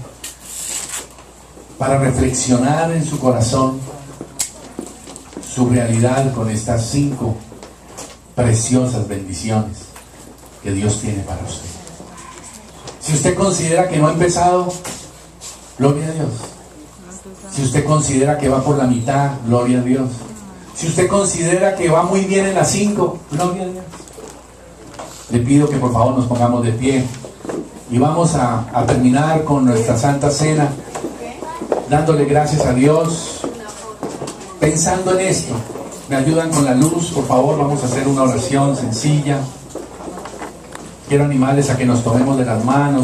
para reflexionar en su corazón su realidad con estas 5 preciosas bendiciones que Dios tiene para usted. Si usted considera que no ha empezado, gloria a Dios. Si usted considera que va por la mitad, gloria a Dios. Si usted considera que va muy bien en las 5, gloria a Dios. Le pido que por favor nos pongamos de pie y vamos a terminar con nuestra Santa Cena, dándole gracias a Dios, pensando en esto. Me ayudan con la luz, por favor. Vamos a hacer una oración sencilla. Quiero animarles a que nos tomemos de las manos.